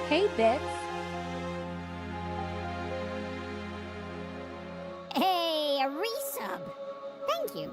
Hey, Bitz. Hey, a resub. Thank you.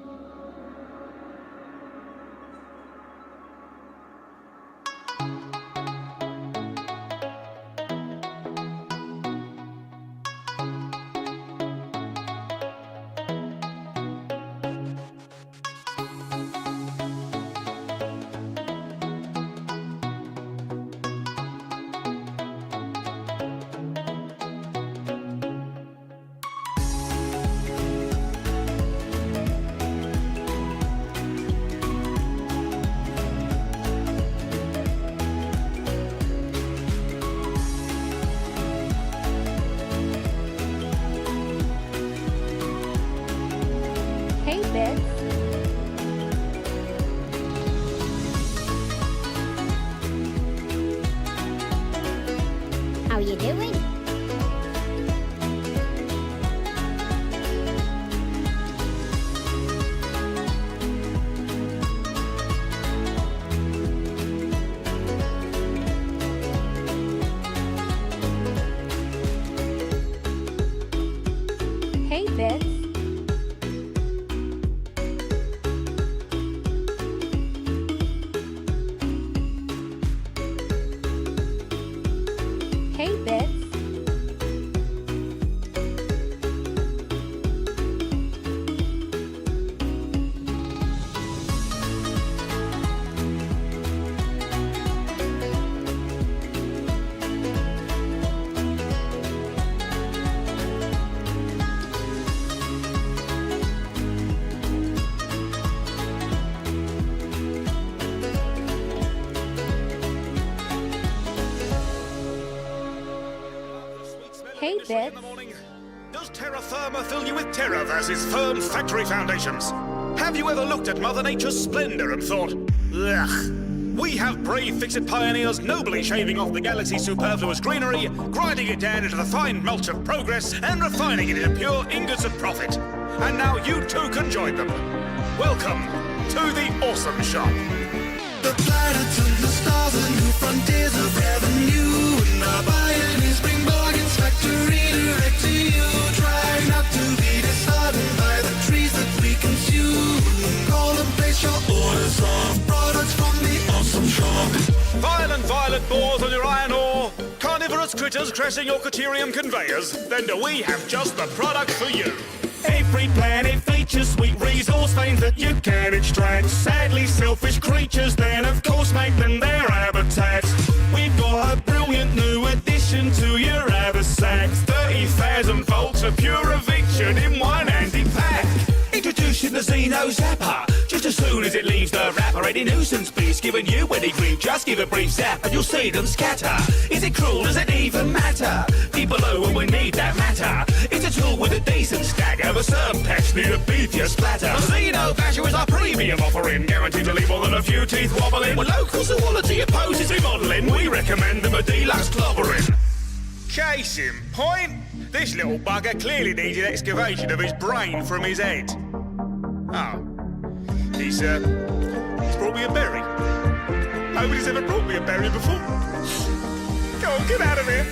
Hey, Bitz. How you doing? Hey, Bitz. Hey, Bitz. Hey, Bitz. Does terra firma fill you with terror versus firm factory foundations? Have you ever looked at Mother Nature's splendor and thought, ugh? We have brave fix-it pioneers nobly shaving off the galaxy's superfluous greenery, grinding it down into the fine mulch of progress, and refining it into pure ingots of profit. And now you too can join them. Welcome to the Awesome Shop. The planets and the stars and new frontiers of revenue. And our buying is bring bargains factory direct to you. Try not to be disheartened by the trees that we consume. Call and place your orders of products from the Awesome Shop. Violent violet boars on your iron ore, carnivorous critters crashing your Caterium conveyors, then do we have just the product for you. Every planet features sweet resource veins that you can extract. Sadly, selfish creatures then of course make them their habitats. We've got a brilliant new addition to your haversack. 30,000 volts of pure eviction in one handy pack. Introducing the Xeno Zapper. Just as soon as it leaves the wrapper, any nuisance beast giving you any grief, just give a brief zap and you'll see them scatter. Is it cruel? Does it even matter? Deep below when we need that matter. It's a tool with a decent stagger, but some pets need a beefier splatter. Xeno Basher is our premium offering, guaranteed to leave more than a few teeth wobbling. With local zoology opposes remodeling, we recommend them a deluxe clobbering. Case in point, this little bugger clearly needed excavation of his brain from his head. Oh. He's brought me a berry. Nobody's ever brought me a berry before. Go on, get out of here.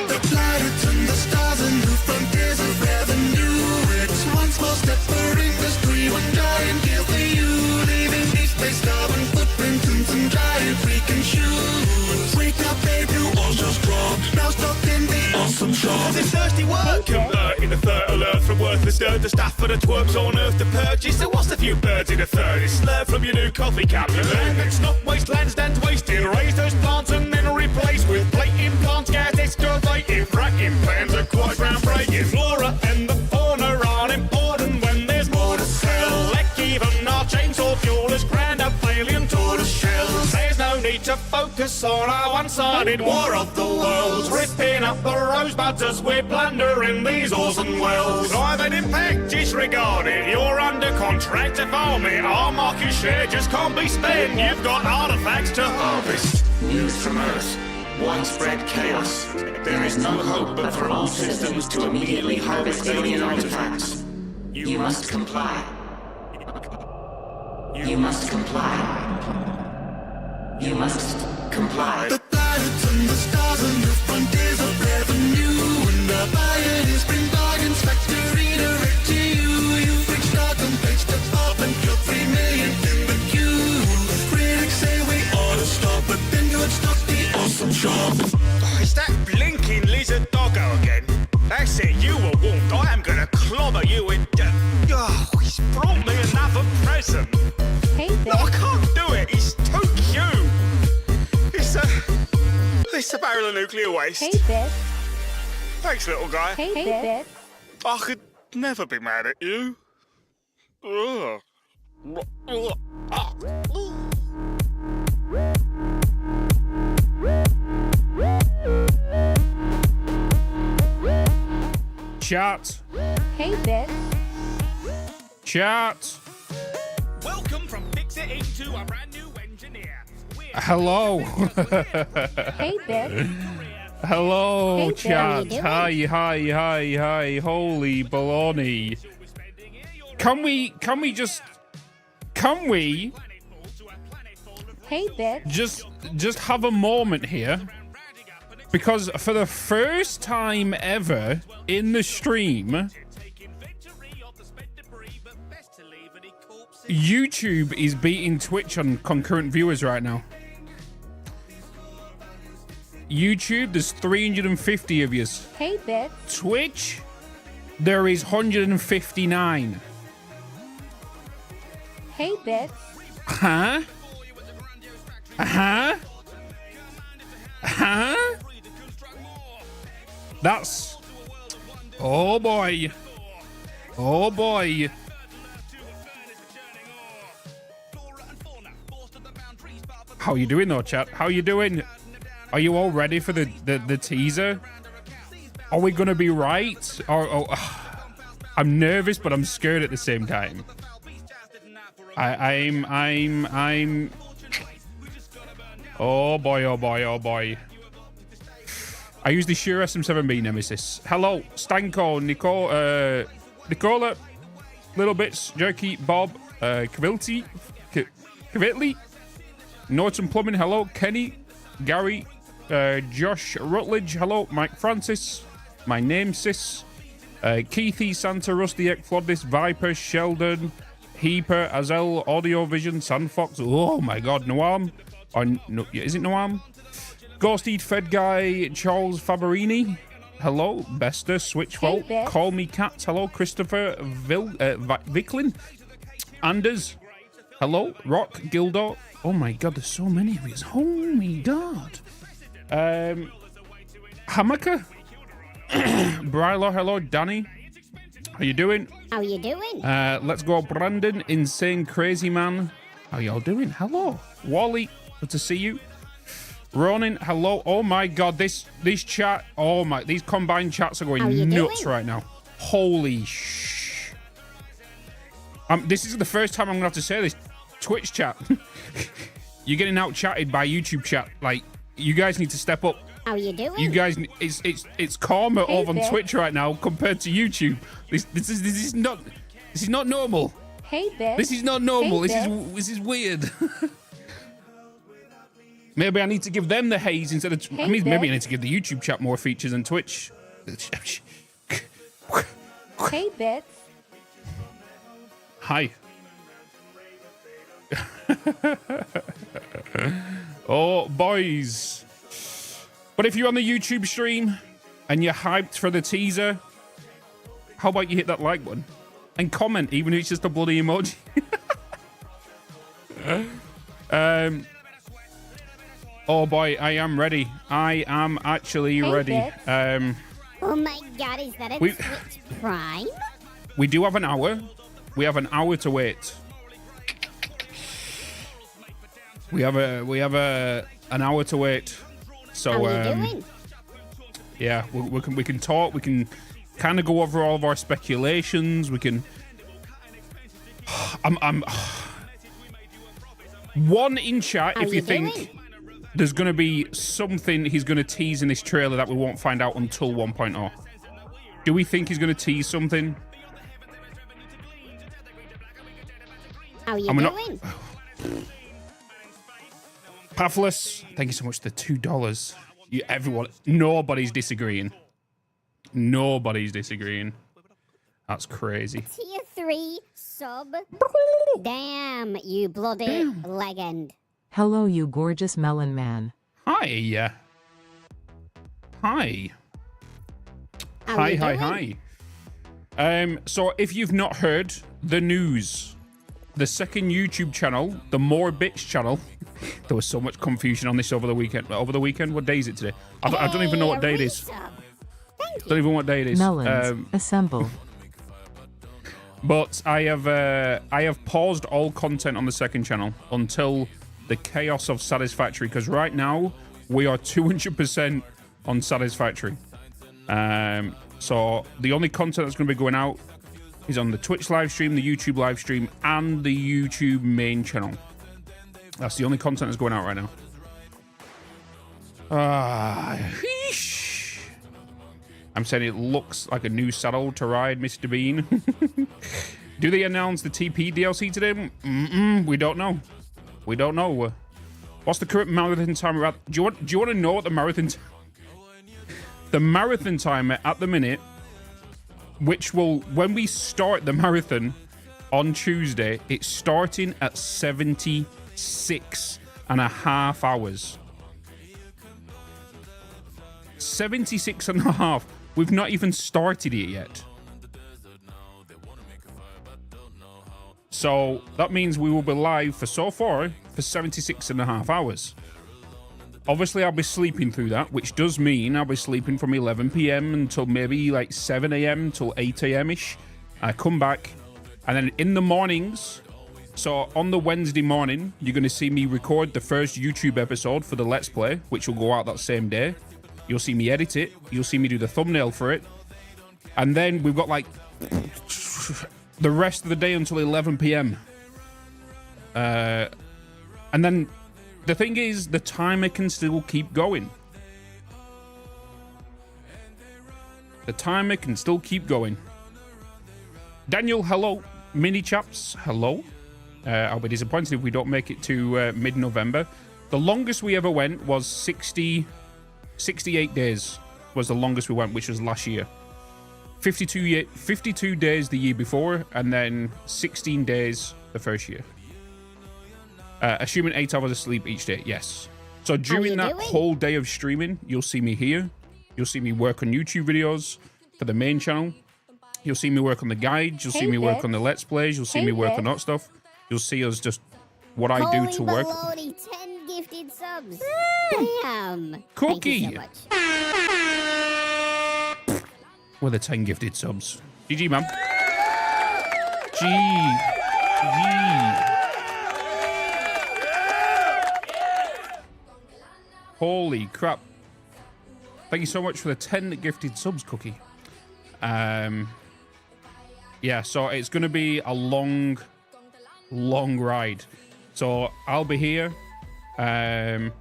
The planets and the stars and new frontiers of revenue. It's once more step for industry, one giant deal for you. Leaving deep space carbon footprints and some giant freaking shoes. Wake up, babe, you all just dropped. Now stocked in the Awesome Shop. This thirsty work converting the third alert from worthless dirt to stuff for the twerps on earth to purchase. So what's the few birds in a third? It's slurred from your new coffee cup. You learn it's not wasteland, stands wasted. Raise those plants and then replace with plate implants, gas excavating. Fracking plans are quite groundbreaking. Flora and the fauna aren't important when there's more to sell. Like even our chainsaw fuel is grand up alien tortoise shells. There's no need to focus on our one-sided war of the worlds. Ripping up the rosebuds as we're plundering these awesome wells. Climate impact disregarded, you're under contract to farm it. Our market share just can't be spent. You've got artifacts to harvest. News from Earth. Widespread chaos. There is no hope but for all systems to immediately harvest alien artifacts. You must comply. You must comply. You must comply. The planets and the stars and the barrel of nuclear waste. Hey, Bitz. Thanks, little guy. Hey, Bitz. I could never be mad at you. Ugh. Ah. Chat. Hey, Bitz. Chat. Welcome from fixer into a brand new engineer. Hello. Hey, Bitz. Hello, Hey, chat. Bill, Hi. Holy baloney. Can we Hey, Bitz. just have a moment here? Because for the first time ever in the stream, YouTube is beating Twitch on concurrent viewers right now. YouTube, there's 350 of yous. Hey, Bitz. Twitch, there is 159. Hey, Bitz. Huh? That's... Oh boy. How you doing though, chat? How you doing? Are you all ready for the teaser? Are we gonna be right? I'm nervous, but I'm scared at the same time. I'm oh boy. I use the Shure SM7B Nemesis. Hello, Stanko, Nicola, Little Bits, Jerky, Bob, Kvilti, Norton Plumbing, hello, Kenny, Gary, Josh Rutledge, hello, Mike Francis, my namesis, Keithy, Santa, Rusty, Ek, Flodis, Viper, Sheldon, Heaper, Azel, Audio Vision, Sandfox, oh my god, Noam, or no, is it Noam? Ghost Eat Fed Guy, Charles Faberini, hello, Bester, Switchvolt, Hey, Call Me Cats, hello, Christopher Vicklin, Anders, hello, Rock, Gildo, oh my god, there's so many of these, oh my god, Hamaka, Brylo, hello, Danny, how you doing? How you doing? Let's go, Brandon, Insane Crazy Man, how y'all doing? Hello, Wally, good to see you. Ronin, hello. Oh my god, this chat, oh my, these combined chats are going nuts right now. Holy sh. This is the first time I'm gonna have to say this. Twitch chat. You're getting out chatted by YouTube chat. Like, you guys need to step up. How you doing? You guys, it's karma Hey, over on Bill. Twitch right now compared to YouTube. This is not normal. Hey, Bitz. This is not normal. Hey, This is weird. Maybe I need to give them the haze instead of... Hey, I mean, maybe I Bill. need to give the YouTube chat more features than Twitch. Hey, Bitz. Hi. Oh, boys. But if you're on the YouTube stream and you're hyped for the teaser, how about you hit that like button? And comment, even if it's just a bloody emoji. Oh boy, I am ready. I am actually Hey, ready. Bitz. Oh my god, is that a We- Twitch Prime? We do have an hour. We have an hour to wait. We have an hour to wait. So How you doing? yeah, we can talk. We can kind of go over all of our speculations. We can. I'm one in chat How if you you think doing? there's going to be something he's going to tease in this trailer that we won't find out until 1.0. Do we think he's going to tease something? How you I'm not- doing? Pathless, thank you so much for the $2. Everyone, nobody's disagreeing. Nobody's disagreeing. That's crazy. Tier 3 sub. Damn, you bloody legend. Hello, you gorgeous melon man. Hi. Hi. How you doing? Hi. So if you've not heard the news, the second YouTube channel, the More Bitz channel. There was so much confusion on this over the weekend. Over the weekend? What day is it today? I don't even know what day it is. Don't even know what day it is. Melons, assemble. But I have paused all content on the second channel until the chaos of Satisfactory, because right now we are 200% on Satisfactory. So the only content that's going to be going out is on the Twitch live stream, the YouTube live stream, and the YouTube main channel. That's the only content that's going out right now. I'm saying it looks like a new saddle to ride, Mr. Bean. Do they announce the TP DLC today? We don't know. We don't know. What's the current marathon timer at? Do you want to know what the marathon... The marathon timer at the minute, which will... When we start the marathon on Tuesday, it's starting at 76.5 hours. 76.5. We've not even started it yet. So that means we will be live for 76.5 hours. Obviously, I'll be sleeping through that, which does mean I'll be sleeping from 11 p.m. until maybe like 7 a.m. till 8 a.m.-ish. I come back, and then in the mornings, so on the Wednesday morning, you're going to see me record the first YouTube episode for the Let's Play, which will go out that same day. You'll see me edit it. You'll see me do the thumbnail for it. And then we've got like the rest of the day until 11 p.m. And then the thing is, the timer can still keep going. The timer can still keep going. Daniel, hello. Mini chaps, hello. I'll be disappointed if we don't make it to mid-November. The longest we ever went was 68 days was the longest we went, which was last year. 52 days the year before, and then 16 days the first year. Assuming 8 hours of sleep each day, yes. So during that whole day of streaming, you'll see me here. You'll see me work on YouTube videos for the main channel. You'll see me work on the guides. You'll see me work on the Let's Plays. You'll see me work on that stuff. You'll see us just what I do to work. Holy 10 gifted subs. Damn. Cookie. Thank you so much. With the 10 gifted subs. GG, man. G. Holy crap. Thank you so much for the 10 gifted subs, Cookie. Yeah, so it's going to be a long ride. So I'll be here. And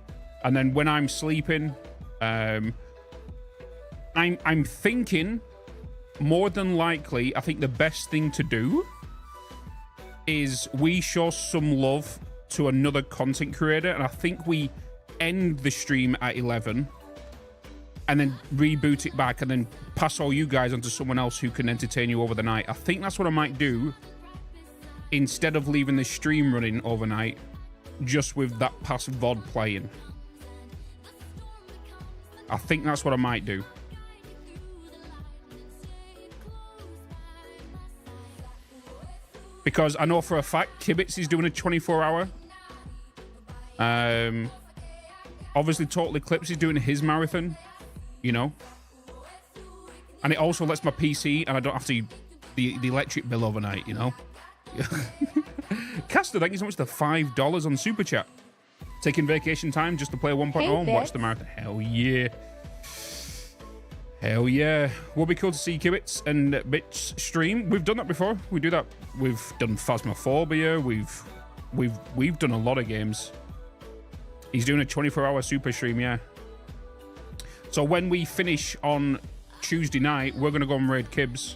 then when I'm sleeping, I'm thinking more than likely, I think the best thing to do is we show some love to another content creator. And I think we end the stream at 11 and then reboot it back and then pass all you guys onto someone else who can entertain you over the night. I think that's what I might do instead of leaving the stream running overnight, just with that past VOD playing. I think that's what I might do. Because I know for a fact Kibitz is doing a 24-hour. Obviously, Total Eclipse is doing his marathon, you know. And it also lets my PC, and I don't have to the electric bill overnight, you know. Caster, thank you so much for the $5 on Super Chat. Taking vacation time just to play 1.0 and watch the marathon. Hell yeah. Hell yeah. Will be cool to see Kibitz and Bitz stream. We've done that before. We do that. We've done Phasmophobia. We've done a lot of games. He's doing a 24-hour super stream, yeah. So when we finish on Tuesday night, we're going to go and raid Kibs.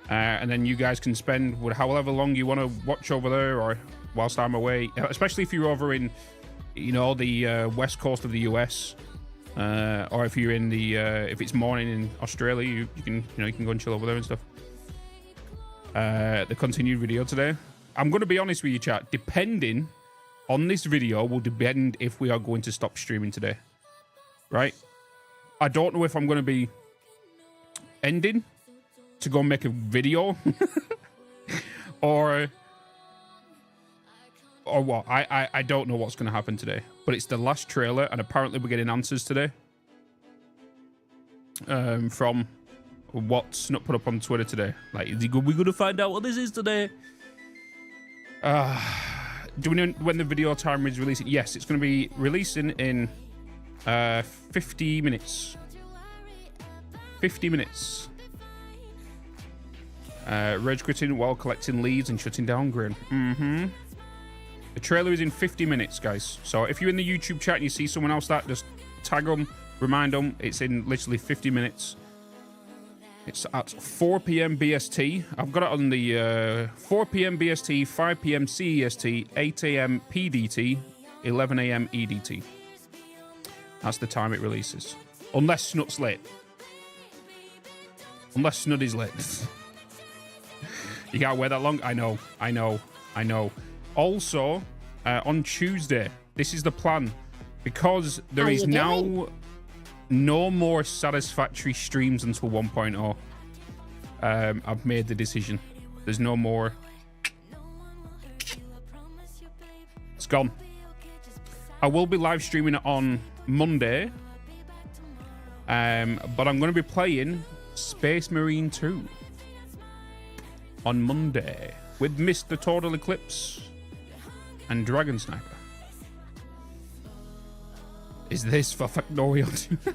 And then you guys can spend however long you want to watch over there or whilst I'm away. Especially if you're over in, you know, the west coast of the US. Or if you're in the, if it's morning in Australia, you can go and chill over there and stuff. The continued video today. I'm going to be honest with you, chat. Depending on this video will depend if we are going to stop streaming today. Right? I don't know if I'm going to be ending to go and make a video or Or what? I don't know what's going to happen today. But it's the last trailer, and apparently we're getting answers today. From what Snut put up on Twitter today. Like, is he good? We're going to find out what this is today. Do we know when the video timer is releasing? Yes, it's going to be releasing in 50 minutes. 50 minutes. Rage quitting while collecting leads and shutting down Grin. The trailer is in 50 minutes, guys. So if you're in the YouTube chat and you see someone else that, just tag them, remind them. It's in literally 50 minutes. It's at 4 p.m. BST. I've got it on the 4 p.m. BST, 5 p.m. CEST, 8 a.m. PDT, 11 a.m. EDT. That's the time it releases. Unless Snut's late. Unless Snud is late. You can't wait that long? I know. Also, on Tuesday, this is the plan. Because there is now no more Satisfactory streams until 1.0. I've made the decision. There's no more. It's gone. I will be live streaming it on Monday. But I'm going to be playing Space Marine 2 on Monday with Mr. Total Eclipse and Dragon Sniper. Is this for Factorio 2?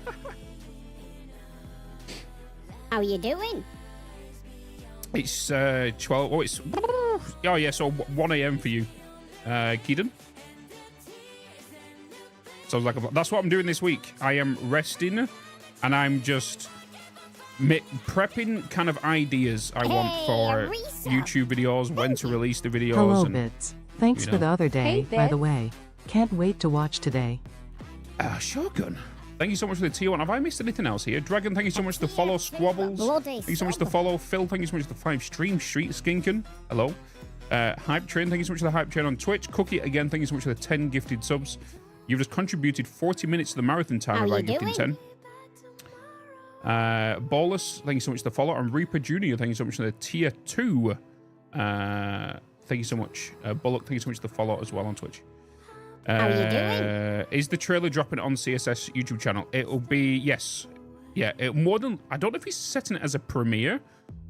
How you doing? It's 12. Oh, it's. Oh, yeah, so 1 a.m. for you, Keaton. So I was like, that's what I'm doing this week. I am resting and I'm just prepping kind of ideas I want for YouTube videos, when to release the videos. Hello, and, Bitz. Thanks for the other day, by the way. Can't wait to watch today. Shogun. Thank you so much for the tier 1. Have I missed anything else here? Dragon, thank you so much to follow. Squabbles, thank you so much to follow. Phil, thank you so much to 5 stream. Street Skinken, hello. Hype Train, thank you so much for the Hype Train on Twitch. Cookie, again, thank you so much for the 10 gifted subs. You've just contributed 40 minutes to the marathon timer by gifting 10. Bolus, thank you so much to the follow. And Reaper Jr., thank you so much for the tier 2. Thank you so much. Bullock, thank you so much to the follow as well on Twitch. How are you doing? Is the trailer dropping on CSS YouTube channel? It'll be, yes. Yeah, it more than, I don't know if he's setting it as a premiere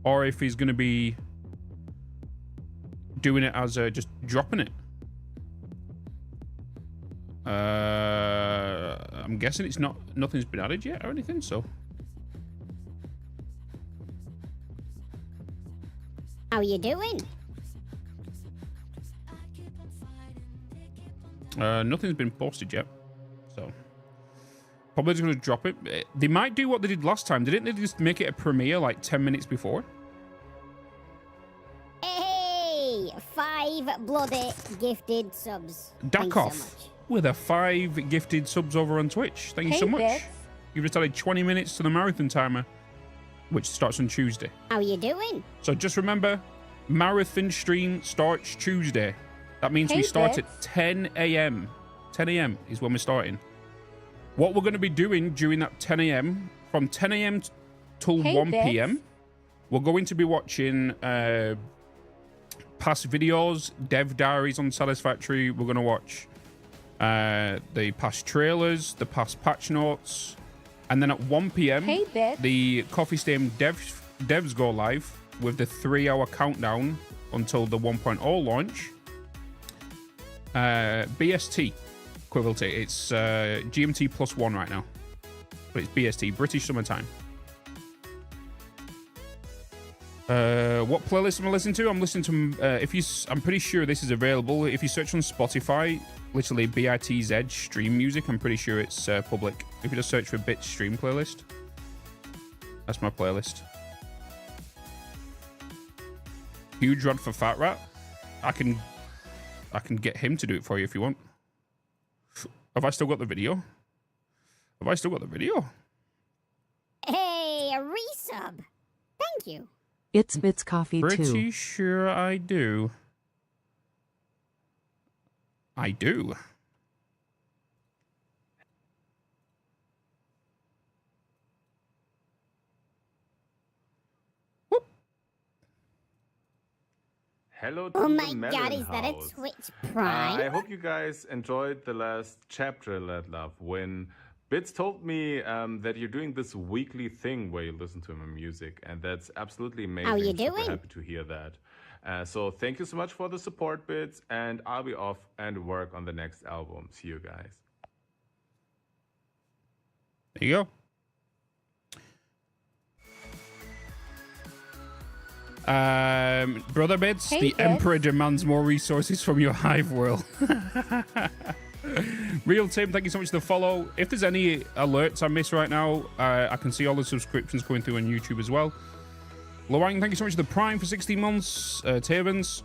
or if he's going to be doing it as just dropping it. I'm guessing it's not, nothing's been added yet or anything, so. How you doing? Nothing's been posted yet, so probably just going to drop it. They might do what they did last time. Didn't they just make it a premiere like 10 minutes before? Hey, 5 bloody gifted subs. Dakoff So much. with a 5 gifted subs over on Twitch. Thank you so much. Bitz. You've just added 20 minutes to the marathon timer, which starts on Tuesday. How you doing? So just remember, marathon stream starts Tuesday. That means we start at 10 a.m. 10 a.m. is when we're starting. What we're going to be doing during that 10 a.m., from 10 a.m. till 1 p.m., we're going to be watching past videos, dev diaries on Satisfactory. We're going to watch the past trailers, the past patch notes. And then at 1 p.m., the Coffee Stain devs go live with the 3-hour countdown until the 1.0 launch. BST equivalent. It's GMT +1 right now, but it's BST, British Summer Time. What playlist am I listening to? I'm listening to I'm pretty sure this is available if you search on Spotify, literally BITZ stream music. I'm pretty sure it's public. If you just search for Bitz stream playlist, that's my playlist. Huge rod for Fat Rat. I can get him to do it for you if you want. Have I still got the video? Have I still got the video? Hey, a resub. Thank you. It's Bitz Coffee Pretty too. sure I do. I do. Whoop. Hello to Oh the my Melon god, is that a House. Twitch Prime? I hope you guys enjoyed the last chapter, Lad Love, when Bitz told me that you're doing this weekly thing where you listen to my music, and that's absolutely amazing. How you Super doing? happy to hear that. So thank you so much for the support, Bitz, and I'll be off and work on the next album. See you guys. There you go. Brother Bitz, Hey, the Bitz. Emperor demands more resources from your hive world. Real Tim, thank you so much for the follow. If there's any alerts I miss right now, I can see all the subscriptions coming through on YouTube as well. Loang, thank you so much for the Prime for 16 months. Tavens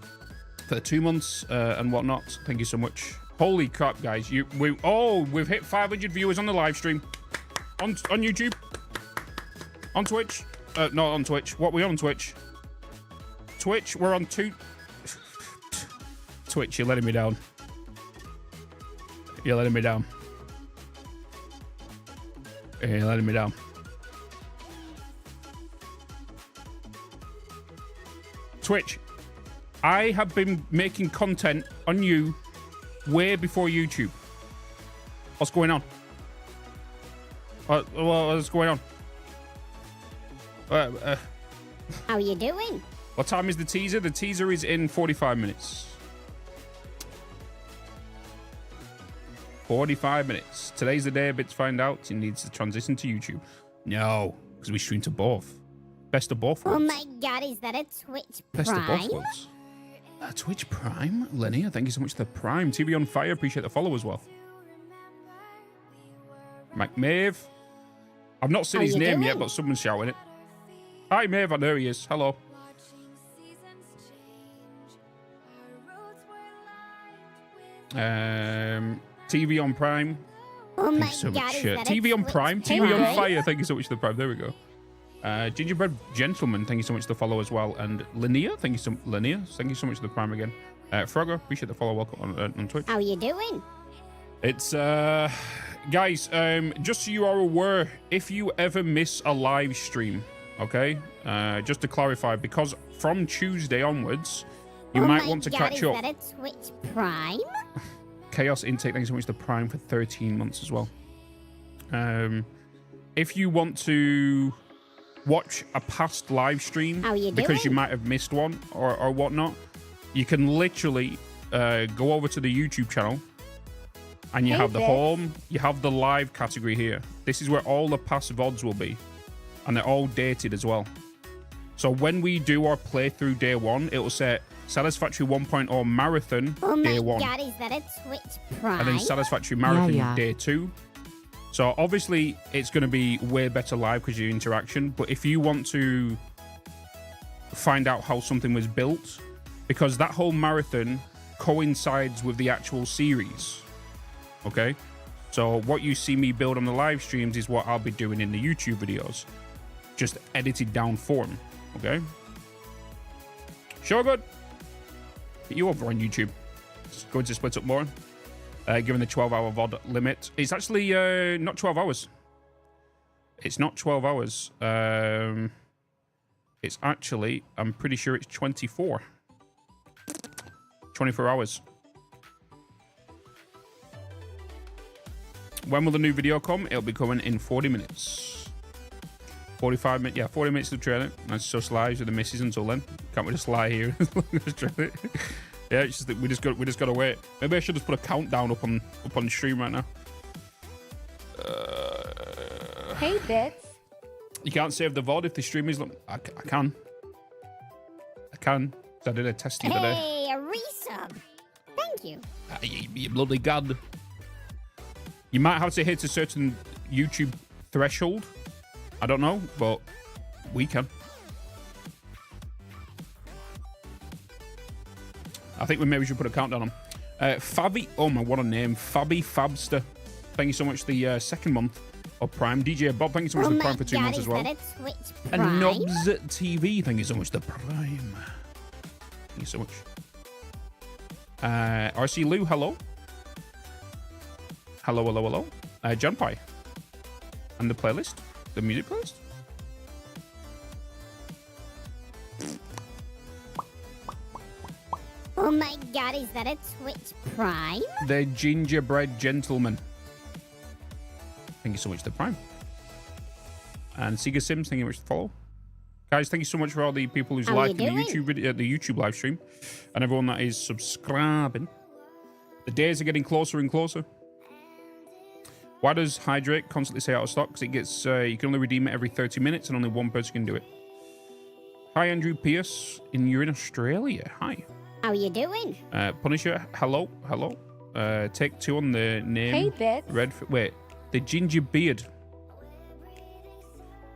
for 2 months and whatnot. Thank you so much. Holy crap, guys! We've hit 500 viewers on the live stream on YouTube, on Twitch. Not on Twitch. What we on Twitch? Twitch, we're on Twitch, you're letting me down. You're letting me down. You're letting me down. Twitch, I have been making content on you way before YouTube. What's going on? What's going on? How you doing? What time is the teaser? The teaser is in 45 minutes. 45 minutes. Today's the day Bitz find out he needs to transition to YouTube. No, because we stream to both. Best of both worlds. Oh my god, is that a Twitch Best of Prime? both worlds. Twitch Prime? Linear, thank you so much for the Prime. TV on Fire, appreciate the follow as well. McMave. I've not seen How his you name doing? yet, but someone's shouting it. Hi, Maeve, I know he is. Hello. TV on Prime. Oh Thank my you so god, much. is that a TV on Twitch Prime. TV on Prime? Fire. Thank you so much for the Prime. There we go. Gingerbread Gentleman. Thank you so much for the follow as well. And Linear. Thank you so Linear. Thank you so much for the Prime again. Frogger. Appreciate the follow. Welcome on Twitch. How you doing? It's guys. Just so you are aware, if you ever miss a live stream, okay, just to clarify, because from Tuesday onwards, you oh might my want to god, catch is up. that a Twitch Prime? Chaos Intake, thank you so much for the Prime for 13 months as well. If you want to watch a past live stream How you because you doing? might have missed one or whatnot, you can literally go over to the YouTube channel and you Hey, have the Bitz. home, you have the live category here. This is where all the past VODs will be, and they're all dated as well. So when we do our playthrough day one, it will say Satisfactory 1.0 Marathon Oh my day one. god, is that a Twitch Prime? And then Satisfactory Marathon Yeah. day 2. So obviously it's going to be way better live because of your interaction. But if you want to find out how something was built, because that whole marathon coincides with the actual series, okay? So what you see me build on the live streams is what I'll be doing in the YouTube videos, just edited down form, okay? Sure, good. Get you over on YouTube. Just going to split up more. Given the 12-hour VOD limit. It's actually not 12 hours. It's not 12 hours. It's actually, I'm pretty sure it's 24. 24 hours. When will the new video come? It'll be coming in 40 minutes. 45 minutes, yeah, 40 minutes of trailer. That's just lives with the misses until then. Can't we just lie here? Yeah, it's just that we just got to wait. Maybe I should just put a countdown up on stream right now. Hey, Bitz. You can't save the VOD if the stream is. I can. I did a test the other day. Hey, a resub. Thank you. You bloody god. You might have to hit a certain YouTube threshold. I don't know, but we can. I think we maybe should put a countdown on. Fabi, oh my, what a name. Fabi Fabster. Thank you so much for the second month of Prime. DJ Bob, thank you so much Oh for the my Prime for 2 god, months is as well. that a Twitch And Prime? Nobs TV, thank you so much for the Prime. Thank you so much. RC Lou, hello. Hello. John Pie. And the playlist, the music playlist. Oh my god, is that a Twitch Prime? The gingerbread gentleman. Thank you so much, the Prime. And Sega Sims, thank you so much for the follow. Guys, thank you so much for all the people who's liking the YouTube live stream and everyone that is subscribing. The days are getting closer and closer. Why does Hydrate constantly say out of stock? Because it gets you can only redeem it every 30 minutes and only one person can do it. Hi, Andrew Pierce. You're in Australia. Hi. How you doing? Punisher, hello. Take 2 on the name. Hey, Bitz. Wait, the ginger beard.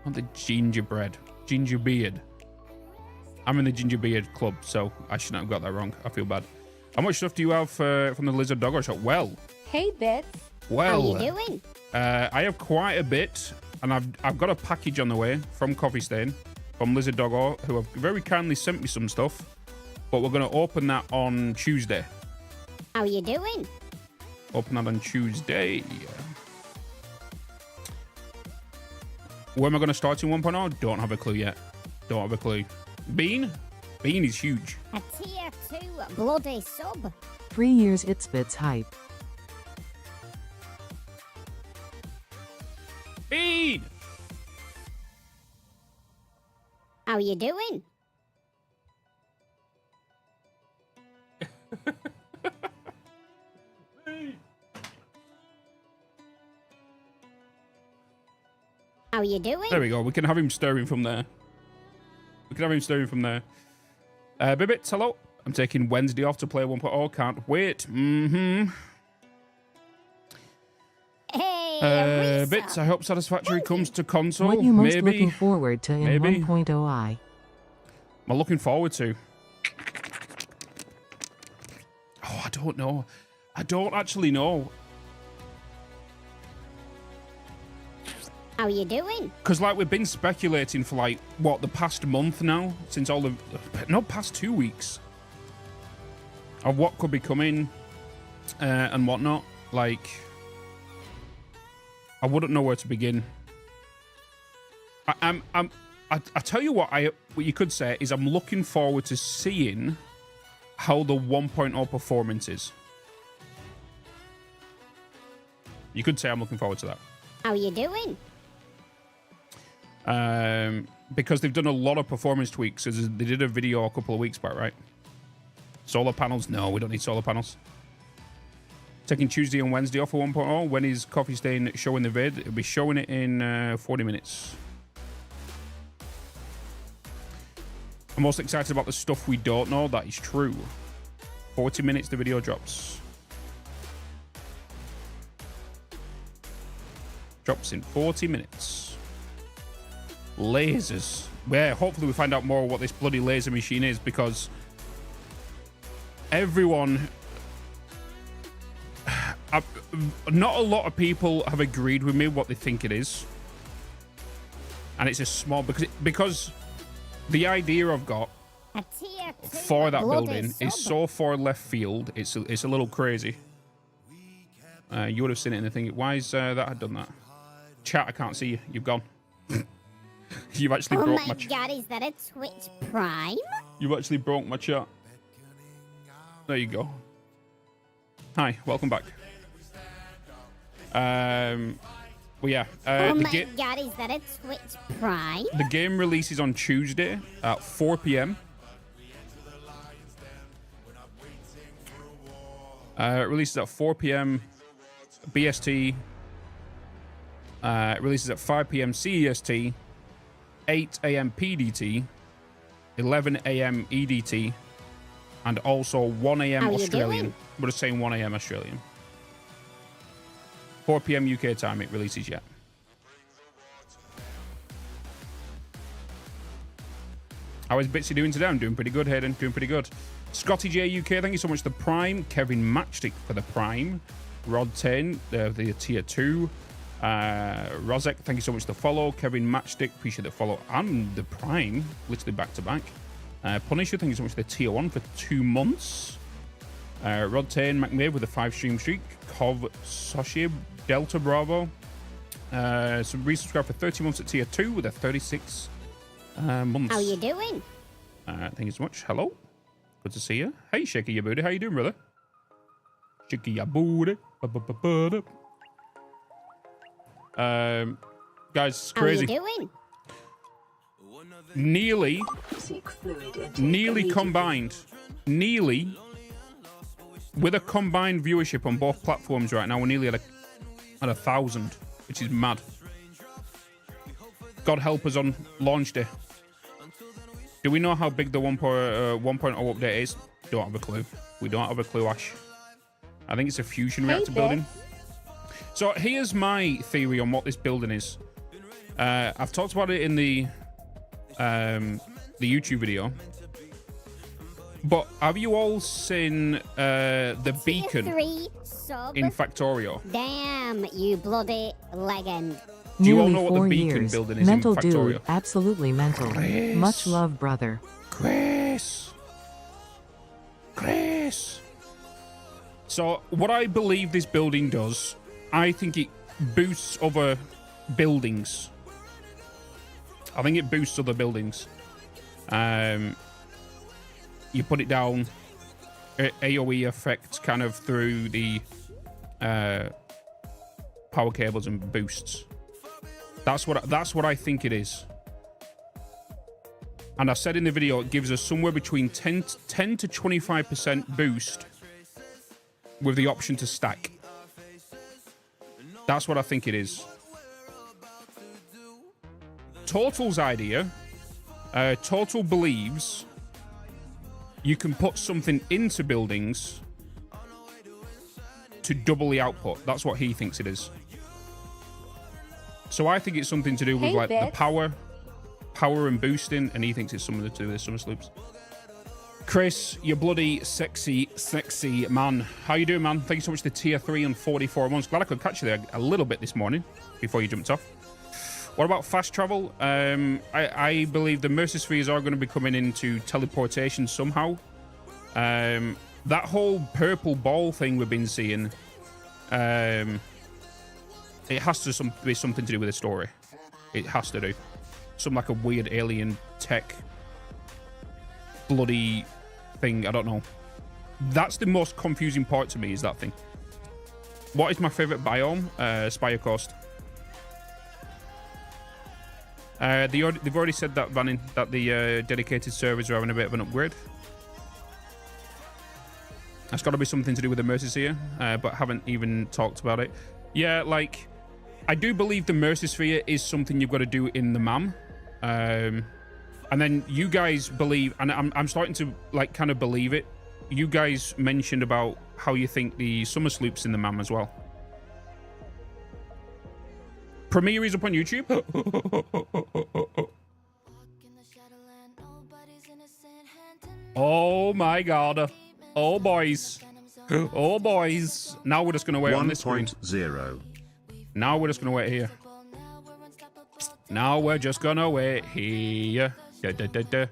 Not the gingerbread. Ginger beard. I'm in the ginger beard club, so I shouldn't have got that wrong. I feel bad. How much stuff do you have from the Lizard Doggo shop? Well. Hey, Bitz. Well. How you doing? I have quite a bit, and I've got a package on the way from Coffee Stain, from Lizard Doggo, who have very kindly sent me some stuff. But we're going to open that on Tuesday. How you doing? Open that on Tuesday. Where am I going to start in 1.0? Don't have a clue yet. Don't have a clue. Bean? Bean is huge. A tier 2 bloody sub. 3 years it's Bitz hype. Bean! How you doing? How you doing? There we go. We can have him stirring from there. Bibbits, hello. I'm taking Wednesday off to play 1.0. Can't wait. Hey, Bits, I hope Satisfactory comes to console. What you most Maybe. looking forward to in 1.0i? I'm looking forward to. Oh, I don't know. I don't actually know. How you doing? Because, like, we've been speculating for, like, what, the past month now? Since all the... No, past 2 weeks. Of what could be coming and whatnot. Like, I wouldn't know where to begin. I tell you what you could say is I'm looking forward to seeing how the 1.0 performance is. You could say I'm looking forward to that. How you doing? Because they've done a lot of performance tweaks. So they did a video a couple of weeks back, right? Solar panels? No, we don't need solar panels. Taking Tuesday and Wednesday off for 1.0. When is Coffee Stain showing the vid? It'll be showing it in 40 minutes. I'm most excited about the stuff we don't know. That is true. 40 minutes the video drops. Drops in 40 minutes. Lasers. Well, hopefully we find out more what this bloody laser machine is, because everyone... not a lot of people have agreed with me what they think it is. And it's a small... Because the idea I've got for that building is so far left field, it's a little crazy. You would have seen it in the thing. Why is that had done that? Chat, I can't see you. You've gone. You've actually broke my chat. Oh my god, is that a Twitch Prime? You've actually broke my chat. There you go. Hi, welcome back. Well, yeah. Oh my god, is that a Twitch Prime? The game releases on Tuesday at 4 p.m. It releases at 4 p.m. BST. It releases at 5 p.m. CEST, 8 a.m. PDT, 11 a.m. EDT, and also 1 a.m. Australian. We're just saying 1 a.m. Australian. 4 p.m. UK time it releases yet. How is Bitsy doing today? I'm doing pretty good, Hayden. Doing pretty good. Scotty J UK, thank you so much for the Prime. Kevin Matchstick for the Prime. Rod 10, the tier 2. Rozek, thank you so much for the follow. Kevin Matchstick, appreciate the follow and the Prime, literally back to back. Punisher, thank you so much for the tier 1 for 2 months. Rod 10, McMave with a 5-stream streak. Kov Soshib, Delta Bravo. Some resubscribe for 30 months at tier 2 with a 36 months. How you doing? Thank you so much. Hello. Good to see you. Hey, Shaky your booty. How you doing, brother? Shaky your booty. Guys, it's crazy. How you doing? Nearly combined. Nearly. With a combined viewership on both platforms right now, we're nearly at 1,000, which is mad. God help us on launch day. Do we know how big the 1.0 update is? Don't have a clue. We don't have a clue, Ash. I think it's a fusion reactor building. So here's my theory on what this building is. I've talked about it in the YouTube video. But have you all seen the beacon in Factorio? Damn, you bloody legend. Do you all Nearly know what the 4 beacon years. building is Mental in Factorio? dude, absolutely mental. Chris. Much love, brother. Chris. So what I believe this building does, I think it boosts other buildings. I think it boosts other buildings. You put it down, AOE effect kind of through the power cables and boosts. That's what I think it is. And I said in the video, it gives us somewhere between 10 to 25% boost with the option to stack. That's what I think it is. Total's idea, Total believes you can put something into buildings to double the output. That's what he thinks it is. So I think it's something to do with like the power and boosting, and he thinks it's something to do with the summer sloops. Chris, you bloody sexy man. How you doing, man? Thank you so much to tier 3 and 44 months. Glad I could catch you there a little bit this morning before you jumped off. What about fast travel? I believe the Mercy Spheres are going to be coming into teleportation somehow. That whole purple ball thing we've been seeing, it has to be something to do with the story. It has to do. Some like a weird alien tech bloody thing. I don't know. That's the most confusing part to me, is that thing. What is my favorite biome? Spire Coast. They've already said that, Vannin, that the dedicated servers are having a bit of an upgrade. That's got to be something to do with the Mercy here, but haven't even talked about it. Yeah, like, I do believe the Mercy Sphere is something you've got to do in the MAM. And then you guys believe, and I'm starting to, like, kind of believe it. You guys mentioned about how you think the summer sloop's in the MAM as well. Premiere is up on YouTube. Oh my god. Oh boys. Oh boys. Now we're just gonna wait on this screen. 1.0. Now we're just gonna wait here. Now we're just gonna wait here. Da, da, da, da.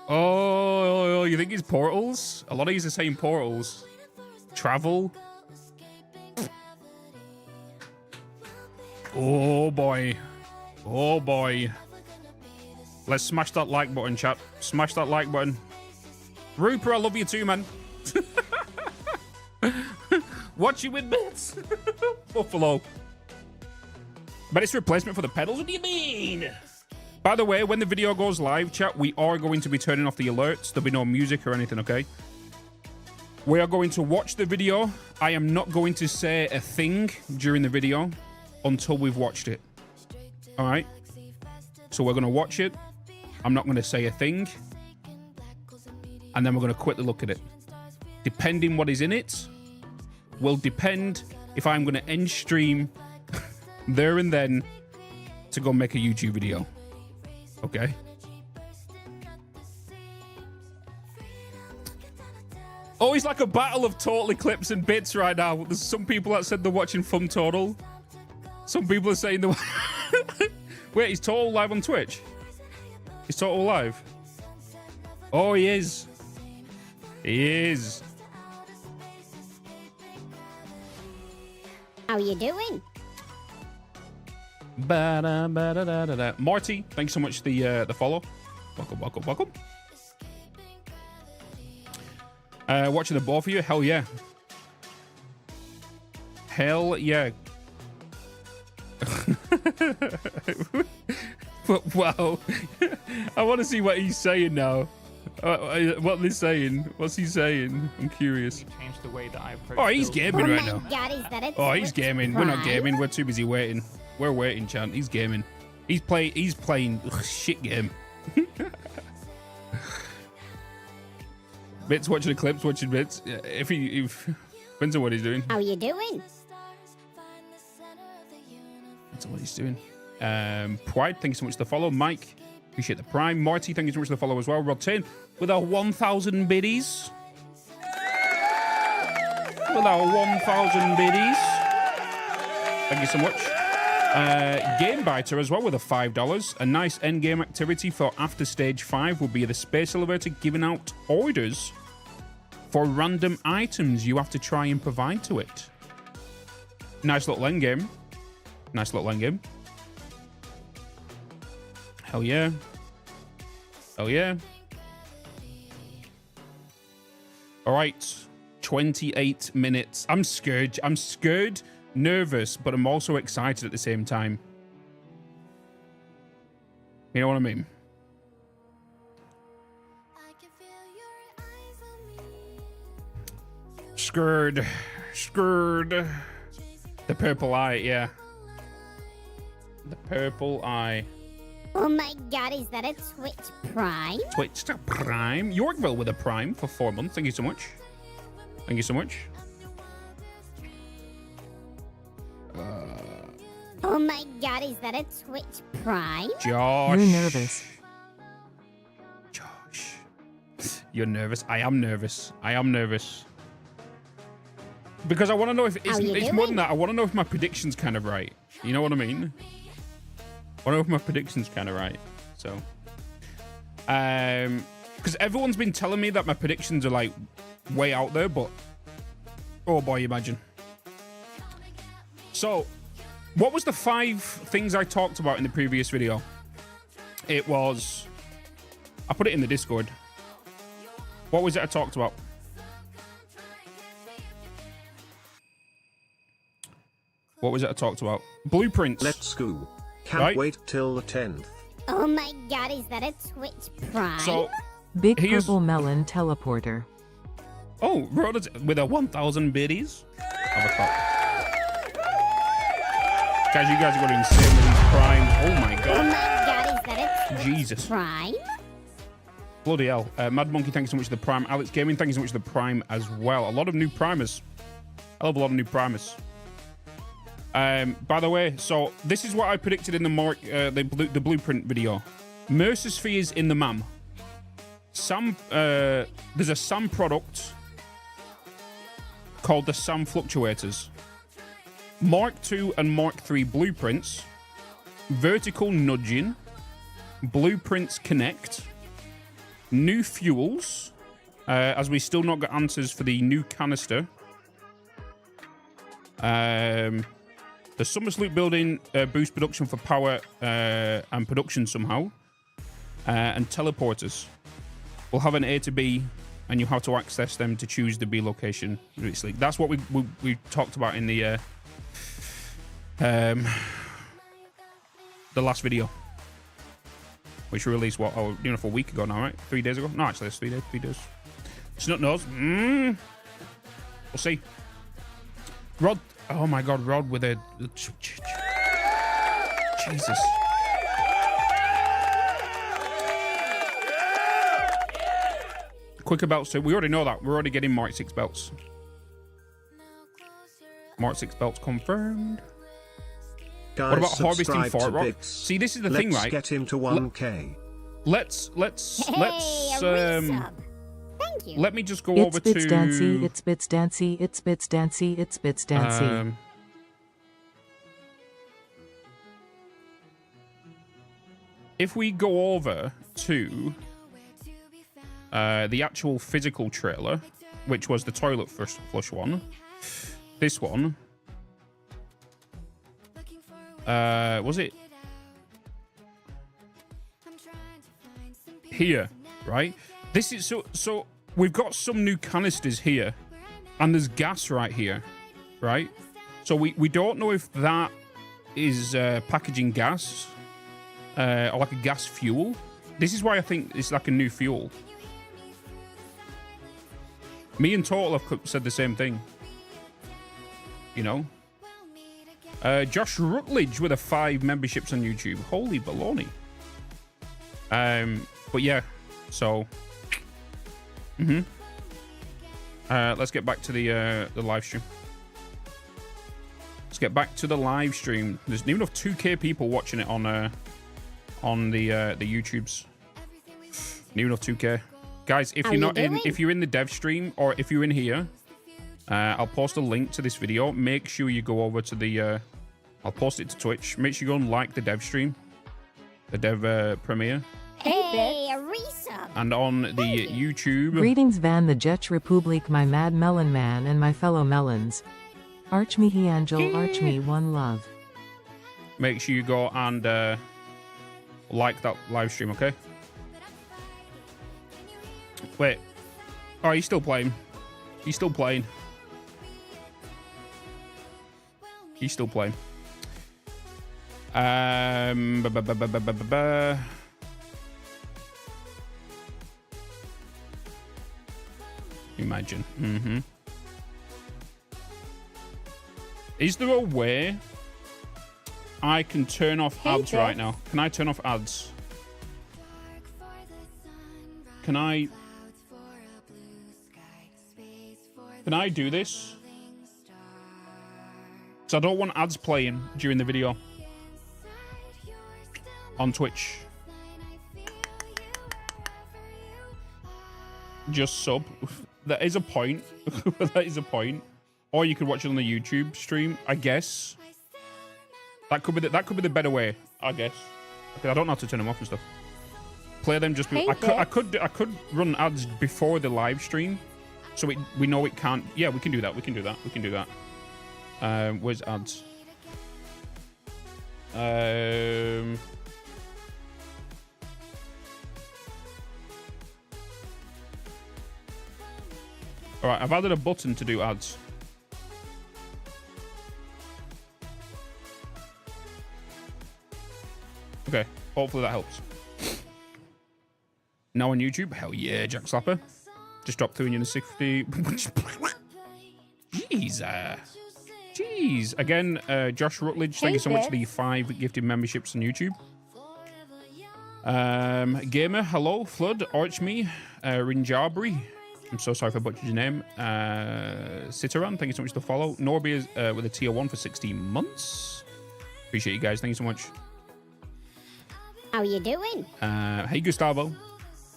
Oh, you think it's portals? A lot of these are saying portals. Travel. Oh boy. Oh boy. Let's smash that like button, chat. Smash that like button. Rupert, I love you too, man. Watch you with bits. Buffalo. But it's replacement for the pedals? What do you mean? By the way, when the video goes live, chat, we are going to be turning off the alerts. There'll be no music or anything, okay? We are going to watch the video. I am not going to say a thing during the video until we've watched it. All right? So we're going to watch it. I'm not going to say a thing. And then we're going to quickly look at it. Depending what is in it will depend if I'm going to end stream there and then to go make a YouTube video. Okay. Oh, it's like a battle of Total Eclipse and Bitz right now. There's some people that said they're watching Fun Total. Some people are saying they're... Wait, is Total live on Twitch? Is Total live? Oh, he is. He is. How you doing? Ba-da-ba-da-da-da-da. Marty, thanks so much for the follow. Welcome. Watching the both of you, hell yeah. Hell yeah. Wow. I want to see what he's saying now. What they're saying. What's he saying? I'm curious. Change the way that I approach Oh, he's building. gaming right now. God, is that it? Oh, he's gaming. We're not gaming. We're too busy waiting. We're waiting, Chan. He's gaming. He's playing shit game. Bitz watching the clips, watching Bitz. If depends on what he's doing. How you doing? That's what he's doing. Pride, thank you so much for the follow. Mike, appreciate the prime. Marty, thank you so much for the follow as well. Rod 10 with our 1,000 biddies. With our 1,000 biddies. Thank you so much. Game Biter as well with a $5. A nice endgame activity for after stage 5 will be the space elevator giving out orders for random items you have to try and provide to it. Nice little endgame. Nice little endgame. Hell yeah. Hell yeah. All right. 28 minutes. I'm scared. I'm scared, nervous, but I'm also excited at the same time. You know what I mean? Scared. Scared. The purple eye, yeah. The purple eye. Oh my god, is that a Twitch Prime? Twitch Prime. Yorkville with a Prime for 4 months. Thank you so much. Thank you so much. Oh my god, is that a Twitch Prime? Josh. You're nervous. Josh. You're nervous. I am nervous. I am nervous. Because I want to know if it's more than that. I want to know if my prediction's kind of right. You know what I mean? I want to know if my prediction's kind of right. So, because everyone's been telling me that my predictions are like way out there, but oh boy, imagine. So, what was the 5 things I talked about in the previous video? It was, I put it in the Discord. What was it I talked about? What was it I talked about? Blueprints. Let's go. Can't Right. wait till the 10th. Oh my god, is that a Twitch Prime? So, Big Here's- purple melon teleporter. oh, Rhoda's with a 1,000 biddies. Have a cup. Guys, you guys are going insane with these primes. Oh my Oh god. my god, is that a Twitch Jesus. Prime? Bloody hell. Mad Monkey, thank you so much for the prime. Alex Gaming, thank you so much for the prime as well. A lot of new primers. I love a lot of new primers. By the way, so this is what I predicted in the blueprint video. Mercer spheres in the MAM. There's a SAM product called the SAM fluctuators. Mark II and Mark III blueprints. Vertical nudging. Blueprints connect. New fuels. As we still not got answers for the new canister. The Summer Sloop building boost production for power and production somehow. And teleporters. We'll have an A to B, and you have to access them to choose the B location. That's what we talked about in the last video, which we released for a week ago now, right? 3 days ago? No, actually, it's 3 days. 3 days. Snot nose. We'll see. Rod. Oh my God, Rod with a Jesus. Quicker belts too. We already know that. We're already getting Mark 6 belts. Mark 6 belts confirmed. Guys, What about harvesting subscribe fart to rock? Bitz. See, this is the thing, right? Let's get him to 1K. Let's Hey, a resub. Thank you. let me just go It's over Bitz to Dancy, it's Bitz Dancy, it's Bitz Dancy, it's Bitz Dancy. If we go over to the actual physical trailer, which was the toilet flush one, this one, Was it here, right? This is so we've got some new canisters here, and there's gas right here, right? So we don't know if that is packaging gas or like a gas fuel. This is why I think it's like a new fuel. Me and Total have said the same thing. You know? Josh Rutledge with 5 memberships on YouTube. Holy baloney. But yeah, so... let's get back to the live stream. Let's get back to the live stream. There's near enough 2K people watching it on the YouTubes. Near enough 2K. Guys, if you're not in, if you're in the dev stream or if you're in here, I'll post a link to this video. Make sure you go over to the, I'll post it to Twitch. Make sure you go and like the dev stream, the dev premiere. Hey, a resub. And on the YouTube. Greetings Van the Jetch Republic, my mad melon man and my fellow melons. Arch me he angel, arch me one love. Make sure you go and like that live stream, okay? Wait. Oh, he's still playing. He's still playing. He's still playing. Imagine. Is there a way I can turn off ads right now? Can I turn off ads? Can I do this? Because I don't want ads playing during the video on Twitch. Just sub. That is a point. That is a point. Or you could watch it on the YouTube stream, I guess. That could be the better way, I guess. Okay, I don't know how to turn them off and stuff. Play them just. I could run ads before the live stream, so we know it can't. Yeah, we can do that. We can do that. We can do that. Where's ads? All right, I've added a button to do ads. Okay, hopefully that helps. Now on YouTube, hell yeah, Jack Slapper. Just dropped 360. Jeez. Jeez. Again, Josh Rutledge, thank you so much for the 5 gifted memberships on YouTube. Gamer, hello. Flood, Archme, Rinjabri. I'm so sorry if I butchered your name. Citaran, thank you so much for the follow. Norby is with a tier 1 for 16 months. Appreciate you guys. Thank you so much. How you doing? Hey, Gustavo.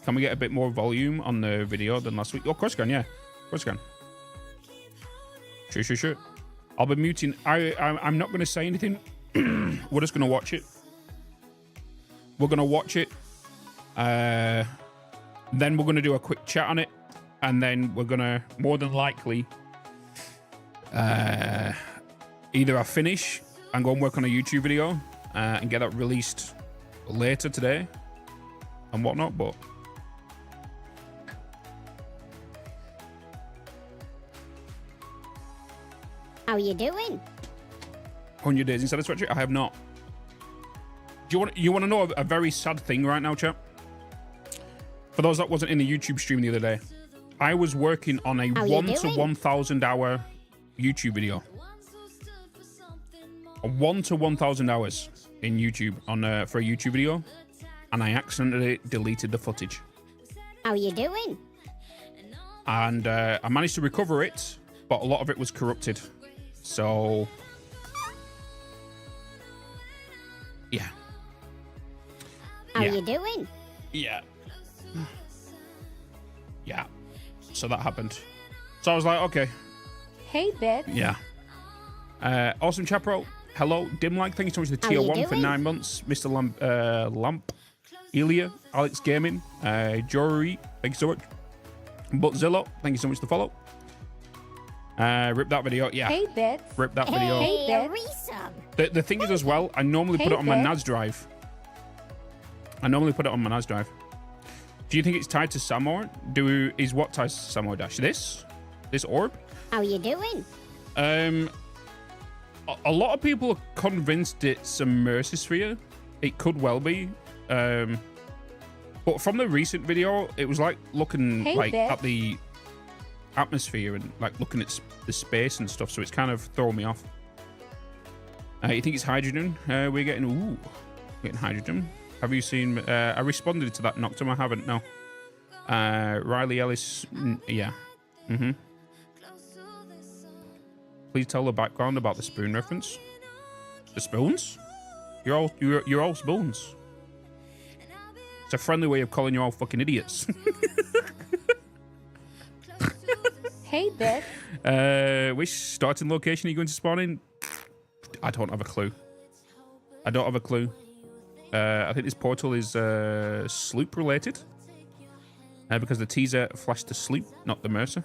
Can we get a bit more volume on the video than last week? Oh, of course I can, yeah. Of course I can. Sure. I'll be muting. I'm not going to say anything. We're just going to watch it. We're going to watch it. Then we're going to do a quick chat on it. And then we're going to, more than likely, either I finish and go and work on a YouTube video and get that released later today and whatnot, but... How you doing? 100 days in Satisfactory? I have not. Do you want to know a very sad thing right now, chat? For those that wasn't in the YouTube stream the other day, I was working on a 1 to 1,000 hour YouTube video. A 1 to 1,000 hours in YouTube on for a YouTube video, and I accidentally deleted the footage. How you doing? And I managed to recover it, but a lot of it was corrupted. So, yeah. How you doing? Yeah. Yeah. So that happened. So I was like, okay. Hey, Bitz. Yeah. Awesome Chapro. Hello. Dimlike, thank you so much for the tier 1 for 9 months. Mr. Lamp. Elia. Alex Gaming. Jory. Thank you so much. Butzillo. Thank you so much for the follow. Rip that video. Yeah. Hey, Bitz. Rip that video. Hey, Hey, a Bitz. resub. The thing is as well, I normally put Hey, it on my Bitz. NAS drive. I normally put it on my NAS drive. Do you think it's tied to Samoa? Is what ties to Samoa Dash? This orb? How you doing? A lot of people are convinced it's a Mercy Sphere. It could well be. But from the recent video, it was like looking Hey, like Bitz. at the atmosphere and like looking at the space and stuff. So it's kind of throwing me off. You think it's hydrogen? We're getting hydrogen. Have you seen? I responded to that Noctum. I haven't. No. Riley Ellis. Yeah. Please tell the background about the spoon reference. The spoons? You're all spoons. It's a friendly way of calling you all fucking idiots. Hey, Bitz. Which starting location are you going to spawn in? I don't have a clue. I don't have a clue. I think this portal is sloop related. Because the teaser flashed the sloop, not the Mercer.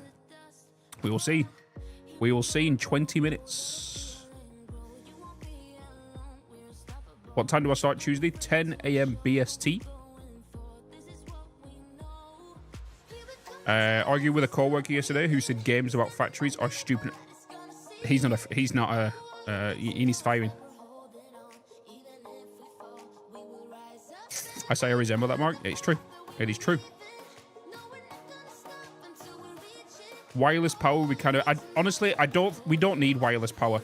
We will see. We will see in 20 minutes. What time do I start Tuesday? 10 a.m. BST. Argued with a co-worker yesterday who said games about factories are stupid. He needs firing. I say I resemble that, Mark. It's true. It is true. Wireless power, we kind of... honestly, we don't need wireless power.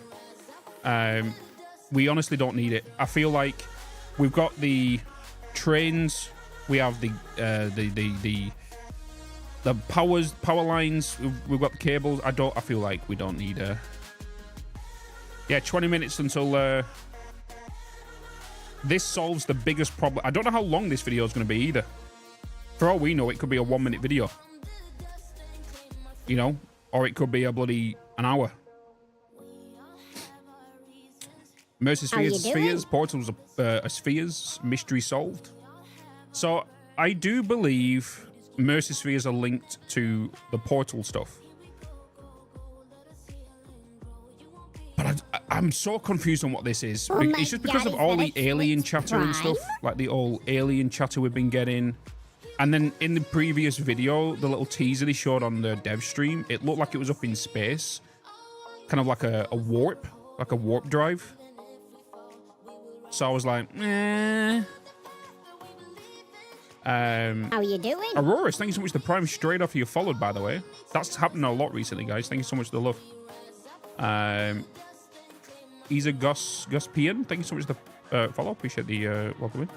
We honestly don't need it. I feel like we've got the trains, we have the power lines, we've got the cables. I feel like we don't need yeah, 20 minutes until this solves the biggest problem. I don't know how long this video is going to be either. For all we know, it could be a 1-minute video. You know, or it could be a bloody an hour. Mercy spheres, portals are spheres, mystery solved. So I do believe Mercy spheres are linked to the portal stuff. But I'm so confused on what this is. Oh It's just because of all the alien chatter and prime? stuff, like the old alien chatter we've been getting. And then in the previous video, the little teaser they showed on the dev stream, it looked like it was up in space. Kind of like a warp drive. So I was like, eh. How you doing? Aurora, thank you so much for the prime straight off you followed, by the way. That's happening a lot recently, guys. Thank you so much for the love. He's a Gus Pian. Thank you so much for the follow. Appreciate the welcome in.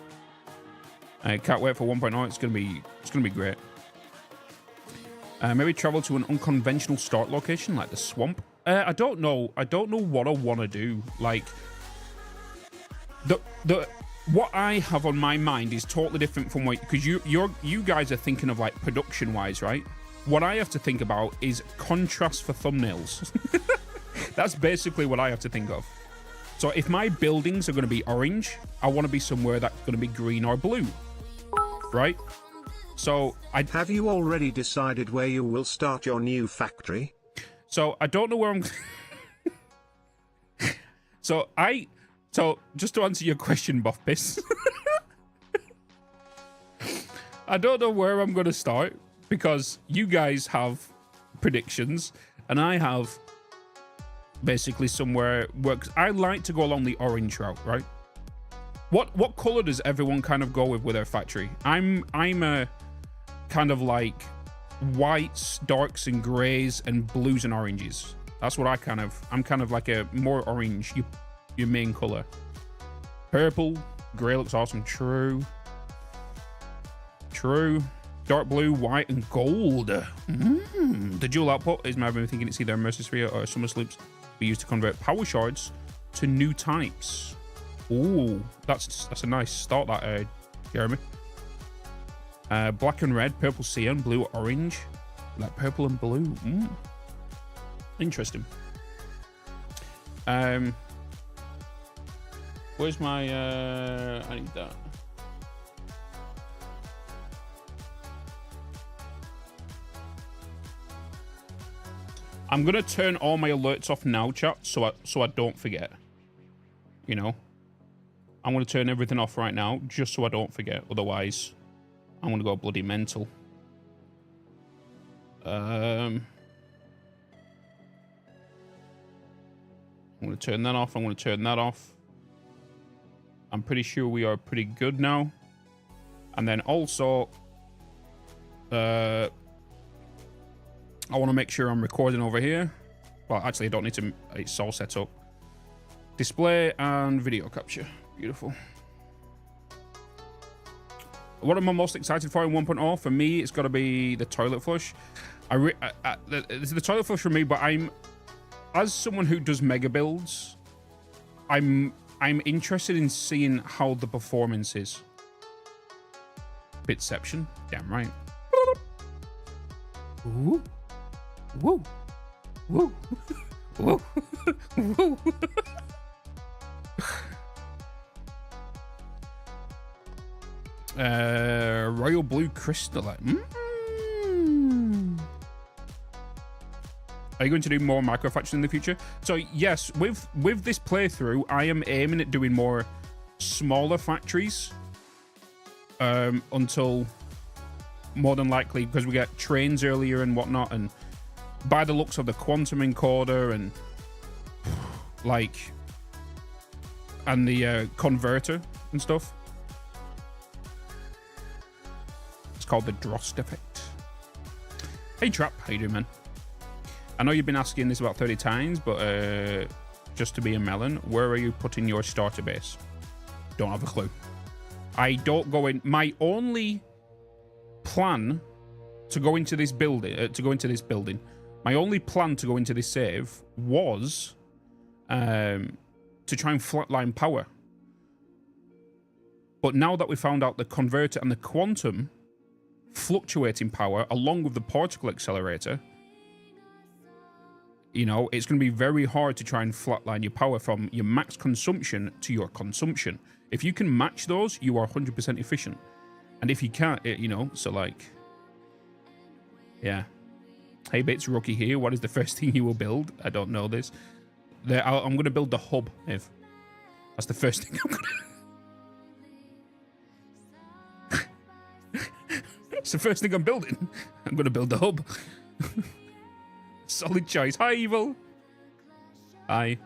I can't wait for 1.0. It's gonna be great. Maybe travel to an unconventional start location like the swamp. I don't know. I don't know what I want to do. Like what I have on my mind is totally different from what, because you guys are thinking of like production wise, right? What I have to think about is contrast for thumbnails. That's basically what I have to think of. So if my buildings are going to be orange, I want to be somewhere that's going to be green or blue. Right? So Have you already decided where you will start your new factory? So I don't know where I'm... So just to answer your question, Buff Piss. I don't know where I'm going to start because you guys have predictions and I have basically somewhere where I like to go along the orange route, right? What color does everyone kind of go with their factory? I'm a kind of like whites, darks and grays and blues and oranges. That's what I'm kind of like a more orange, your main color. Purple, gray looks awesome. True. Dark blue, white and gold. The dual output is maybe thinking it's either a Mercy Sphere or a Summer Sloops be used to convert power shards to new types. Ooh, that's a nice start, that Jeremy. Black and red, purple cyan, blue, orange, like purple and blue. Interesting. Where's my I need that. I'm gonna turn all my alerts off now, chat, so I don't forget. You know, I'm gonna turn everything off right now just so I don't forget. Otherwise, I'm gonna go bloody mental. I'm gonna turn that off. I'm gonna turn that off. I'm pretty sure we are pretty good now. And then also, I want to make sure I'm recording over here. Well, actually, I don't need to. It's all set up. Display and video capture. Beautiful. What am I most excited for in 1.0? For me, it's got to be the toilet flush. It's the toilet flush for me, but as someone who does mega builds, I'm interested in seeing how the performance is. Bitception, damn right. Ooh. Woo. Woo. Woo. Woo. Royal Blue Crystallite. Are you going to do more microfactories in the future? So yes, with this playthrough, I am aiming at doing more smaller factories until more than likely, because we get trains earlier and whatnot, and by the looks of the quantum encoder and like and the converter and stuff. It's called the Drost effect. Hey Trap, how you doing, man? I know you've been asking this about 30 times, but just to be a melon, where are you putting your starter base? Don't have a clue. I don't go in. My only plan to go into this building, my only plan to go into this save was to try and flatline power. But now that we found out the converter and the quantum fluctuating power along with the particle accelerator, you know, it's going to be very hard to try and flatline your power from your max consumption to your consumption. If you can match those, you are 100% efficient. And if you can't, you know, so like, yeah. Hey, Bitz, Rookie here. What is the first thing you will build? I don't know this. I'm going to build the hub, If. That's the first thing I'm going to... It's the first thing I'm building. I'm going to build the hub. Solid choice. Hi, Evil. Hi.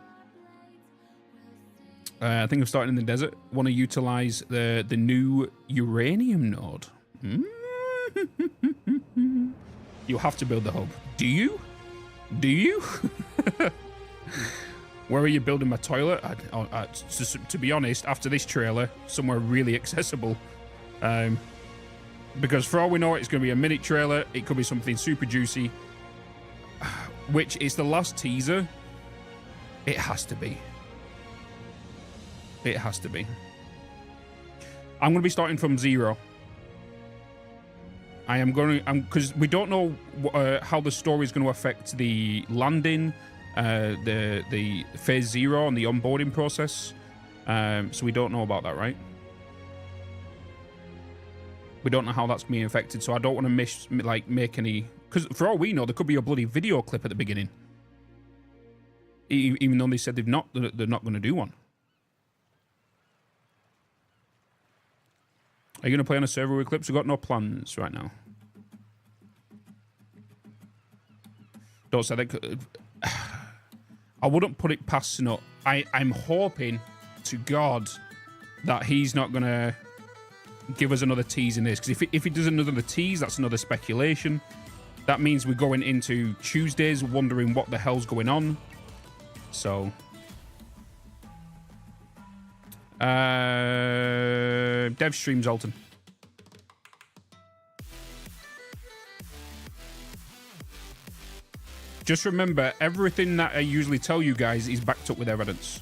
I think I'm starting in the desert. Want to utilize the new uranium node. You have to build the hub. Do you? Do you? Where are you building my toilet? To be honest, after this trailer, somewhere really accessible. Because for all we know, it's going to be a mini trailer. It could be something super juicy. Which is the last teaser. It has to be. It has to be. I'm going to be starting from 0. I am going to, because we don't know how the story is going to affect the landing, the phase 0 and the onboarding process. So we don't know about that, right? We don't know how that's going to be affected. So I don't want to make any, because for all we know, there could be a bloody video clip at the beginning. Even though they said they're not going to do one. Are you going to play on a server with clips? We've got no plans right now. Don't say that. I wouldn't put it past Snut. I'm hoping to God that he's not going to give us another tease in this. Because if he does another tease, that's another speculation. That means we're going into Tuesdays wondering what the hell's going on. So... dev streams, Alton. Just remember, everything that I usually tell you guys is backed up with evidence.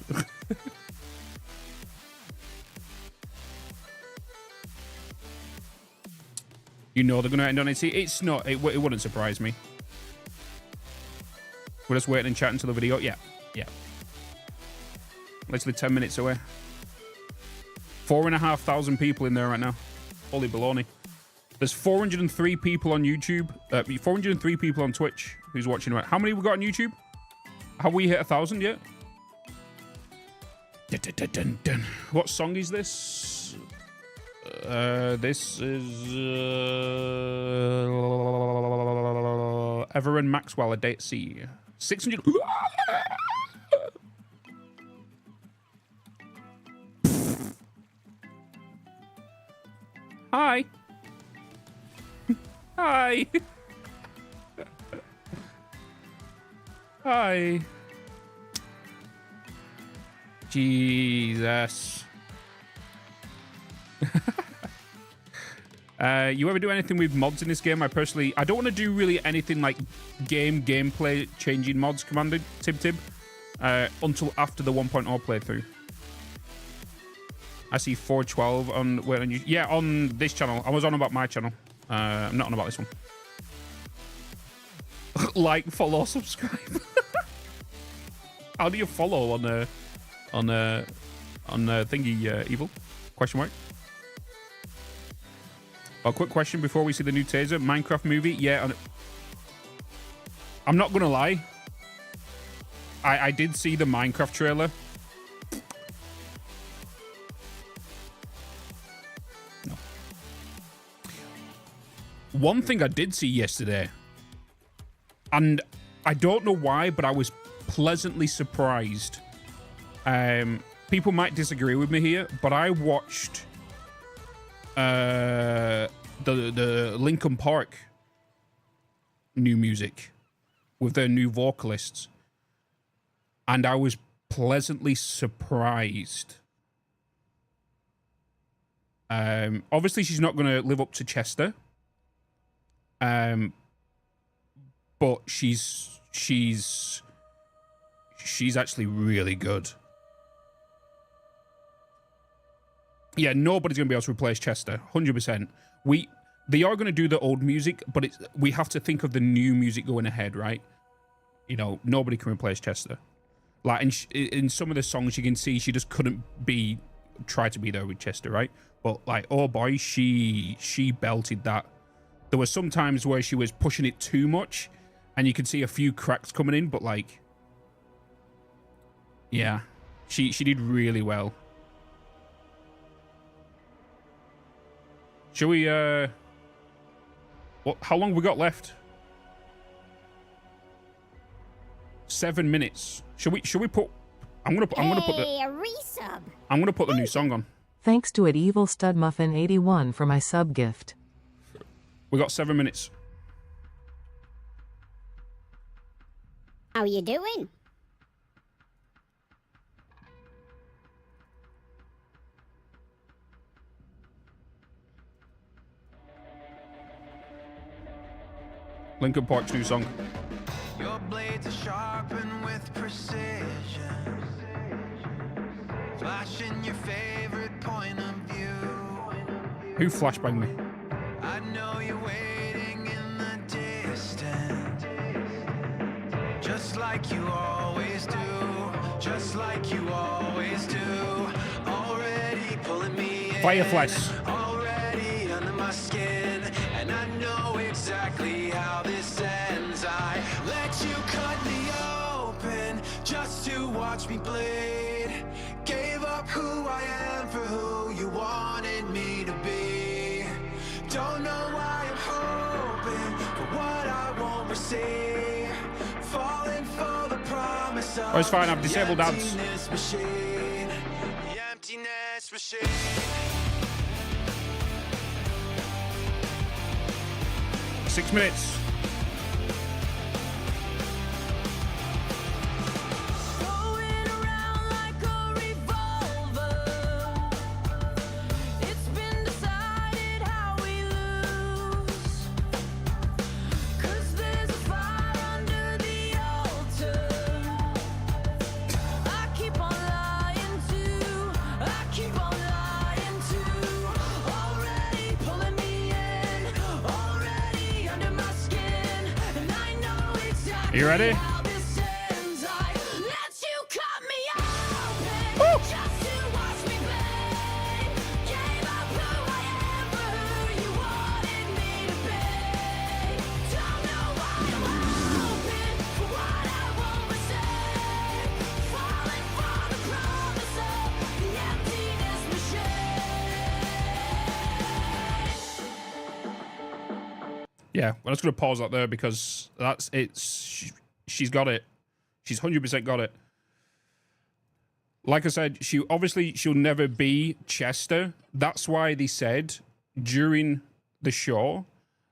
You know they're going to end on it. It's not. It wouldn't surprise me. We're just waiting and chatting until the video. Yeah. Yeah. Literally 10 minutes away. 4,500 people in there right now. Holy baloney. There's 403 people on YouTube. 403 people on Twitch who's watching. How many we got on YouTube? Have we hit 1,000 yet? Dun, dun, dun, dun. What song is this? This is Everett Maxwell, A Day at Sea. 600. Hi. Hi. Hi. Jesus. You ever do anything with mods in this game? I don't want to do really anything like gameplay changing mods, Commander Tib, until after the 1.0 playthrough. I see 412 on yeah, on this channel. I was on about my channel. I'm not on about this one. Like, follow, subscribe. How do you follow on thingy, Evil? Question mark. A quick question before we see the new taser. Minecraft movie? Yeah. I'm not gonna lie. I did see the Minecraft trailer. No. One thing I did see yesterday, and I don't know why, but I was pleasantly surprised. People might disagree with me here, but I watched the Linkin Park new music with their new vocalists, and I was pleasantly surprised. Obviously she's not going to live up to Chester, but she's actually really good. Yeah, nobody's going to be able to replace Chester, 100%. They are going to do the old music, but we have to think of the new music going ahead, right? You know, nobody can replace Chester. Like, in some of the songs, you can see she just couldn't try to be there with Chester, right? But, like, oh boy, she belted that. There were some times where she was pushing it too much, and you could see a few cracks coming in, but, like, yeah, she did really well. Shall we, how long have we got left? 7 minutes. Should we put, I'm gonna put the new song on. Thanks to it Evil Stud Muffin 81 for my sub gift. We got 7 minutes. How you doing? Linkin Park's new song. Your blades are sharpened with precision, flashing your favorite point of view. Who flashbanged me? I know you're waiting in the distance, just like you always do, just like you always do. Already pulling me in, Fireflies. already under my skin, and I know exactly how this ends. I let you cut me open just to watch me bleed. Gave up who I am for who you wanted me to be. Don't know why I'm hoping for what I won't receive. Falling for the promise of it's fine, I've disabled the ads. emptiness machine. The emptiness machine. 6 minutes. Going around like a revolver. It's been decided how we lose. 'Cause there's a fire under the altar. I keep on lying to. I keep on lying to. Already pulling me in. Already under my skin. And I know exactly You ready? how this ends. I let you cut me open just to watch me bleed. Gave up who I am for who you wanted me Yeah, I'm just going to pause that there because that's it. She's got it. She's 100% got it. Like I said, she'll never be Chester. That's why they said during the show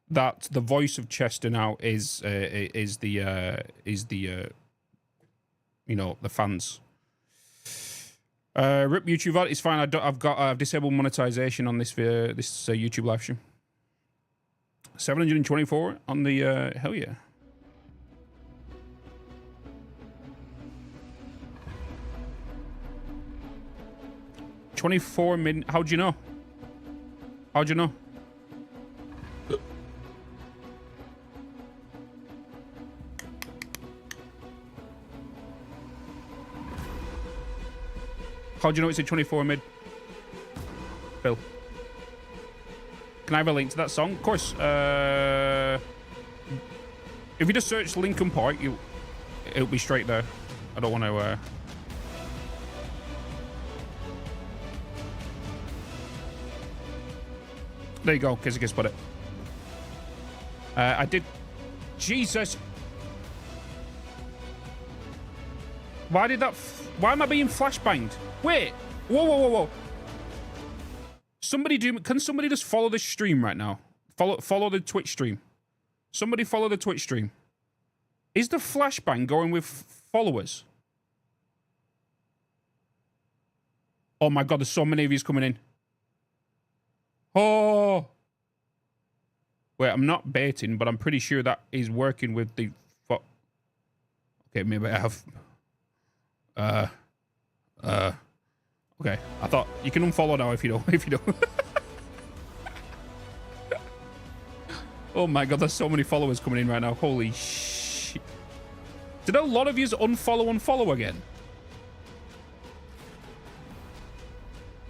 that the voice of Chester now is the you know, the fans. Rip YouTube VOD, it's fine. I've disabled monetization on this YouTube live stream. 724 on the hell yeah. 24 minutes. How'd you know? How'd you know? How'd you know it's a 24 mid? Bill. Can I have a link to that song? Of course. If you just search Linkin Park, it'll be straight there. I don't want to... There you go, Kiss put it. I did... Jesus! Why did that... Why am I being flashbanged? Wait! Whoa. Somebody do... Can somebody just follow this stream right now? Follow the Twitch stream. Somebody follow the Twitch stream. Is the flashbang going with followers? Oh my god, there's so many of yous coming in. Oh! Wait, I'm not baiting, but I'm pretty sure that is working with the... Okay, maybe I have... Okay, I thought you can unfollow now if you don't. Oh my god, there's so many followers coming in right now. Holy shit. Did a lot of yous unfollow again?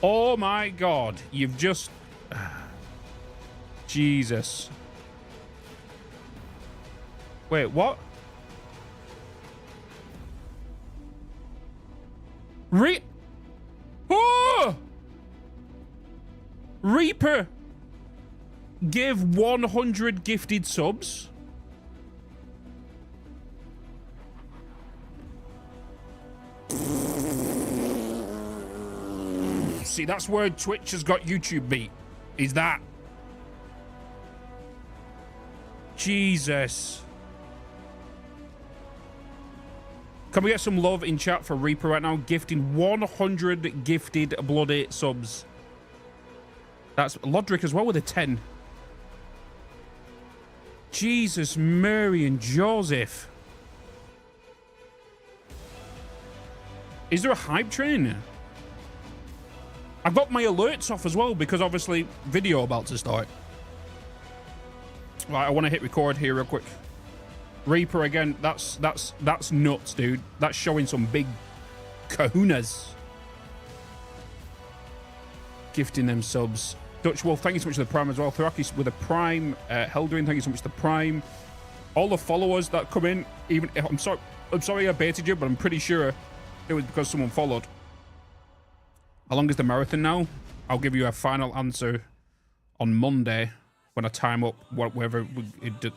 Oh my god, you've just... Jesus. Wait, what? Oh! Reaper give 100 gifted subs. See, that's where Twitch has got YouTube beat. Is that? Jesus. Can we get some love in chat for Reaper right now? Gifting 100 gifted bloody subs. That's Lodrick as well with a 10. Jesus, Mary and Joseph. Is there a hype train? I've got my alerts off as well because obviously video about to start. Right, I want to hit record here real quick. Reaper again, that's nuts, dude. That's showing some big kahunas. Gifting them subs. Dutch Wolf, thank you so much for the prime as well. Thuraki with a prime. Helduin, thank you so much for the prime. All the followers that come in, even I'm sorry I baited you, but I'm pretty sure it was because someone followed. How long is the marathon now? I'll give you a final answer on Monday when I time up whatever it did.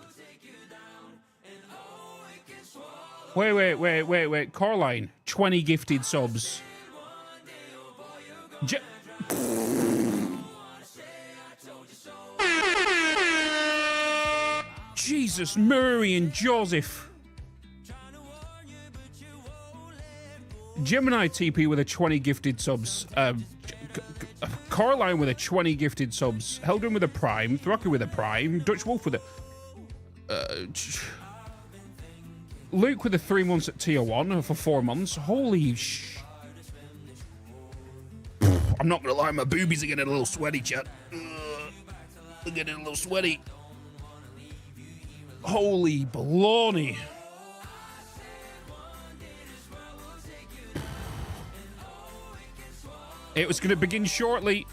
Wait. Coraline, 20 gifted subs. Jesus, Murray and Joseph. Gemini TP with a 20 gifted subs. Coraline with a 20 gifted subs. Helgren with a prime. Throcky with a prime. Dutch Wolf with a... Luke with the 3 months at tier 1 for 4 months. Holy sh... I'm not gonna lie, my boobies are getting a little sweaty, chat. They're getting a little sweaty. Holy baloney. It was gonna begin shortly.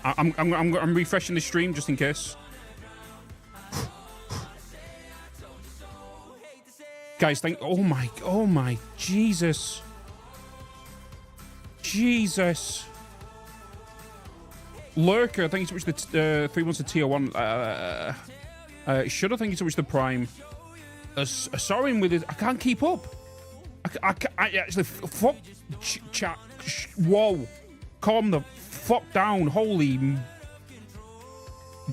I'm refreshing the stream just in case. Guys, oh my, Jesus. Lurker, thank you so much for the 3 months of tier 1. Should I thank you so much for the Prime? Sorry with it. I can't keep up. I actually, fuck, chat. Whoa. Calm the fuck down. Holy.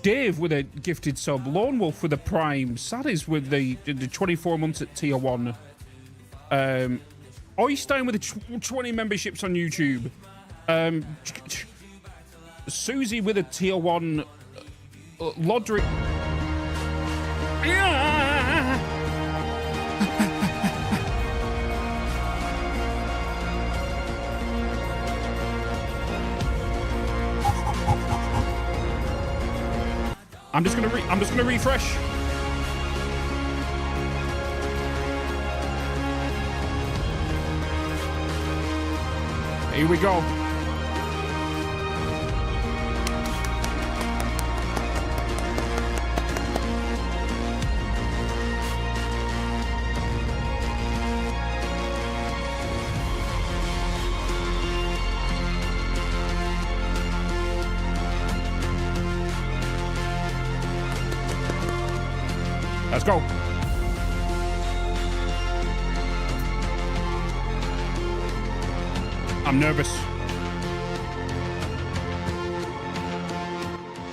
Dave with a gifted sub. Lone Wolf with the Prime. Sadis with the 24 months at tier 1. Oystein with the 20 memberships on YouTube. Susie with a tier 1. Lodric. I'm just gonna refresh. Here we go. Let's go. I'm nervous.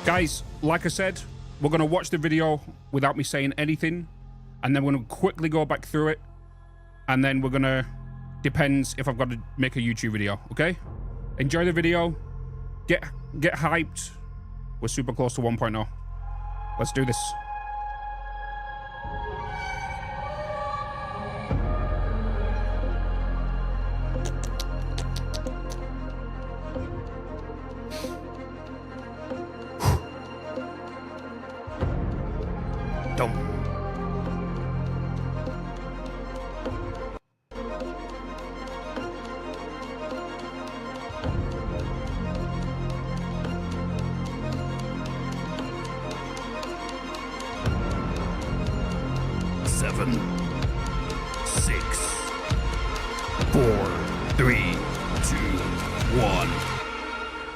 Guys, like I said, we're going to watch the video without me saying anything, and then we're going to quickly go back through it, and then we're going to... Depends if I've got to make a YouTube video, okay? Enjoy the video. Get hyped. We're super close to 1.0. Let's do this.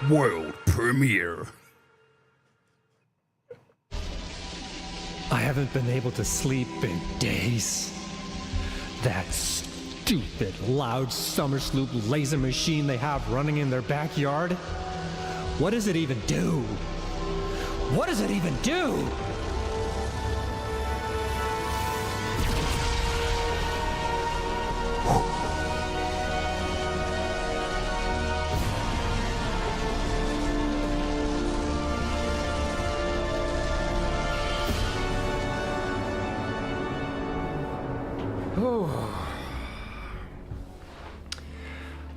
World premiere. I haven't been able to sleep in days. That stupid, loud summer sloop laser machine they have running in their backyard. What does it even do? What does it even do?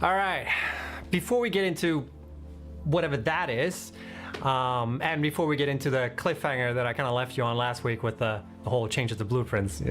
All right, before we get into whatever that is, and before we get into the cliffhanger that I kind of left you on last week with the whole change of the blueprints,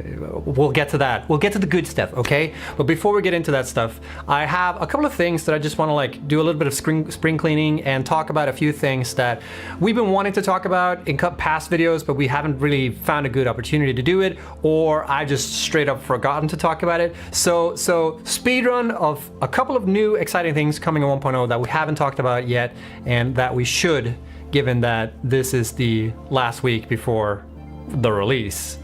we'll get to that. We'll get to the good stuff, okay? But before we get into that stuff, I have a couple of things that I just want to like do a little bit of spring cleaning and talk about a few things that we've been wanting to talk about in past videos, but we haven't really found a good opportunity to do it, or I just straight up forgotten to talk about it. So speedrun of a couple of new exciting things coming in 1.0 that we haven't talked about yet, and that we should, given that this is the last week before the release.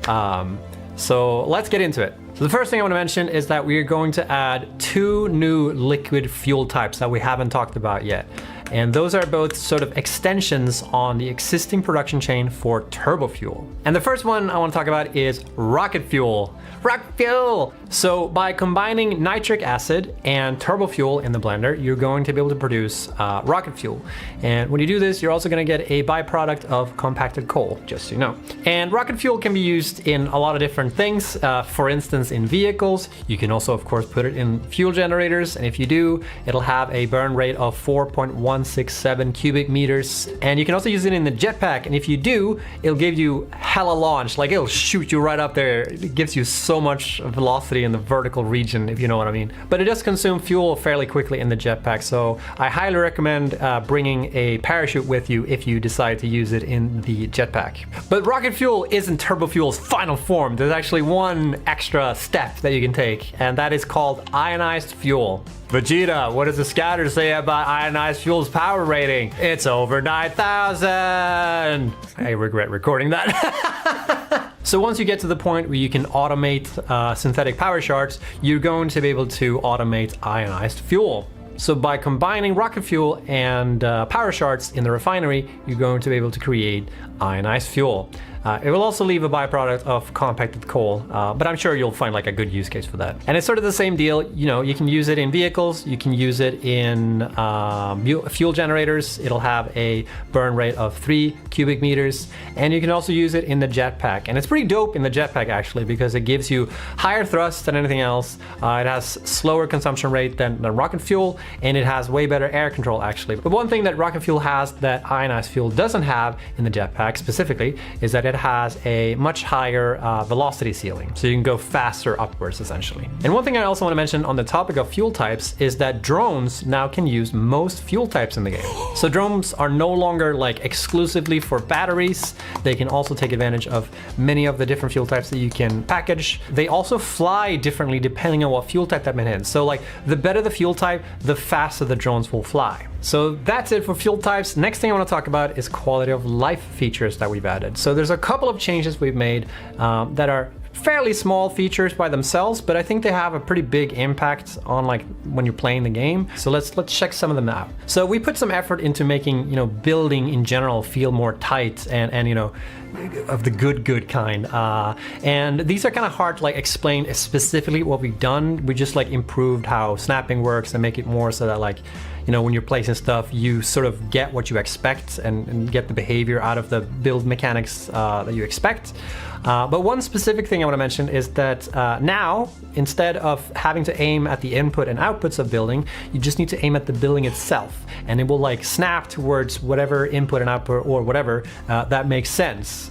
So let's get into it. So the first thing I want to mention is that we are going to add 2 new liquid fuel types that we haven't talked about yet. And those are both sort of extensions on the existing production chain for turbo fuel. And the first one I want to talk about is rocket fuel. Rocket fuel! So by combining nitric acid and turbo fuel in the blender, you're going to be able to produce rocket fuel. And when you do this, you're also going to get a byproduct of compacted coal, just so you know. And rocket fuel can be used in a lot of different things. For instance, in vehicles. You can also, of course, put it in fuel generators. And if you do, it'll have a burn rate of 4.167 cubic meters. And you can also use it in the jetpack. And if you do, it'll give you hella launch. Like, it'll shoot you right up there. It gives you so much velocity in the vertical region, if you know what I mean. But it does consume fuel fairly quickly in the jetpack. So I highly recommend bringing a parachute with you if you decide to use it in the jetpack. But rocket fuel isn't turbo fuel's final form. There's actually one extra step that you can take, and that is called ionized fuel. Vegeta, what does the scatter say about ionized fuel fuel's power rating. It's over 9,000. I regret recording that. So once you get to the point where you can automate synthetic power shards, you're going to be able to automate ionized fuel. So by combining rocket fuel and power shards in the refinery, you're going to be able to create ionized fuel. It will also leave a byproduct of compacted coal, but I'm sure you'll find like a good use case for that. And it's sort of the same deal. You know, you can use it in vehicles, you can use it in fuel generators. It'll have a burn rate of 3 cubic meters, and you can also use it in the jetpack. And it's pretty dope in the jetpack actually, because it gives you higher thrust than anything else. It has slower consumption rate than rocket fuel, and it has way better air control actually. But one thing that rocket fuel has that ionized fuel doesn't have in the jetpack specifically is that it has a much higher velocity ceiling, so you can go faster upwards essentially. And one thing I also want to mention on the topic of fuel types is that drones now can use most fuel types in the game. So drones are no longer like exclusively for batteries. They can also take advantage of many of the different fuel types that you can package. They also fly differently depending on what fuel type that man is. So like the better the fuel type, the faster the drones will fly. So that's it for fuel types. Next thing I want to talk about is quality of life features that we've added. So there's a couple of changes we've made that are fairly small features by themselves, but I think they have a pretty big impact on like when you're playing the game. So let's check some of them out. So we put some effort into making, you know, building in general feel more tight and you know, of the good kind. And these are kind of hard to like explain specifically what we've done. We just like improved how snapping works and make it more so that like, you know, when you're placing stuff, you sort of get what you expect and get the behavior out of the build mechanics that you expect. But one specific thing I want to mention is that now, instead of having to aim at the input and outputs of building, you just need to aim at the building itself, and it will like snap towards whatever input and output or whatever that makes sense.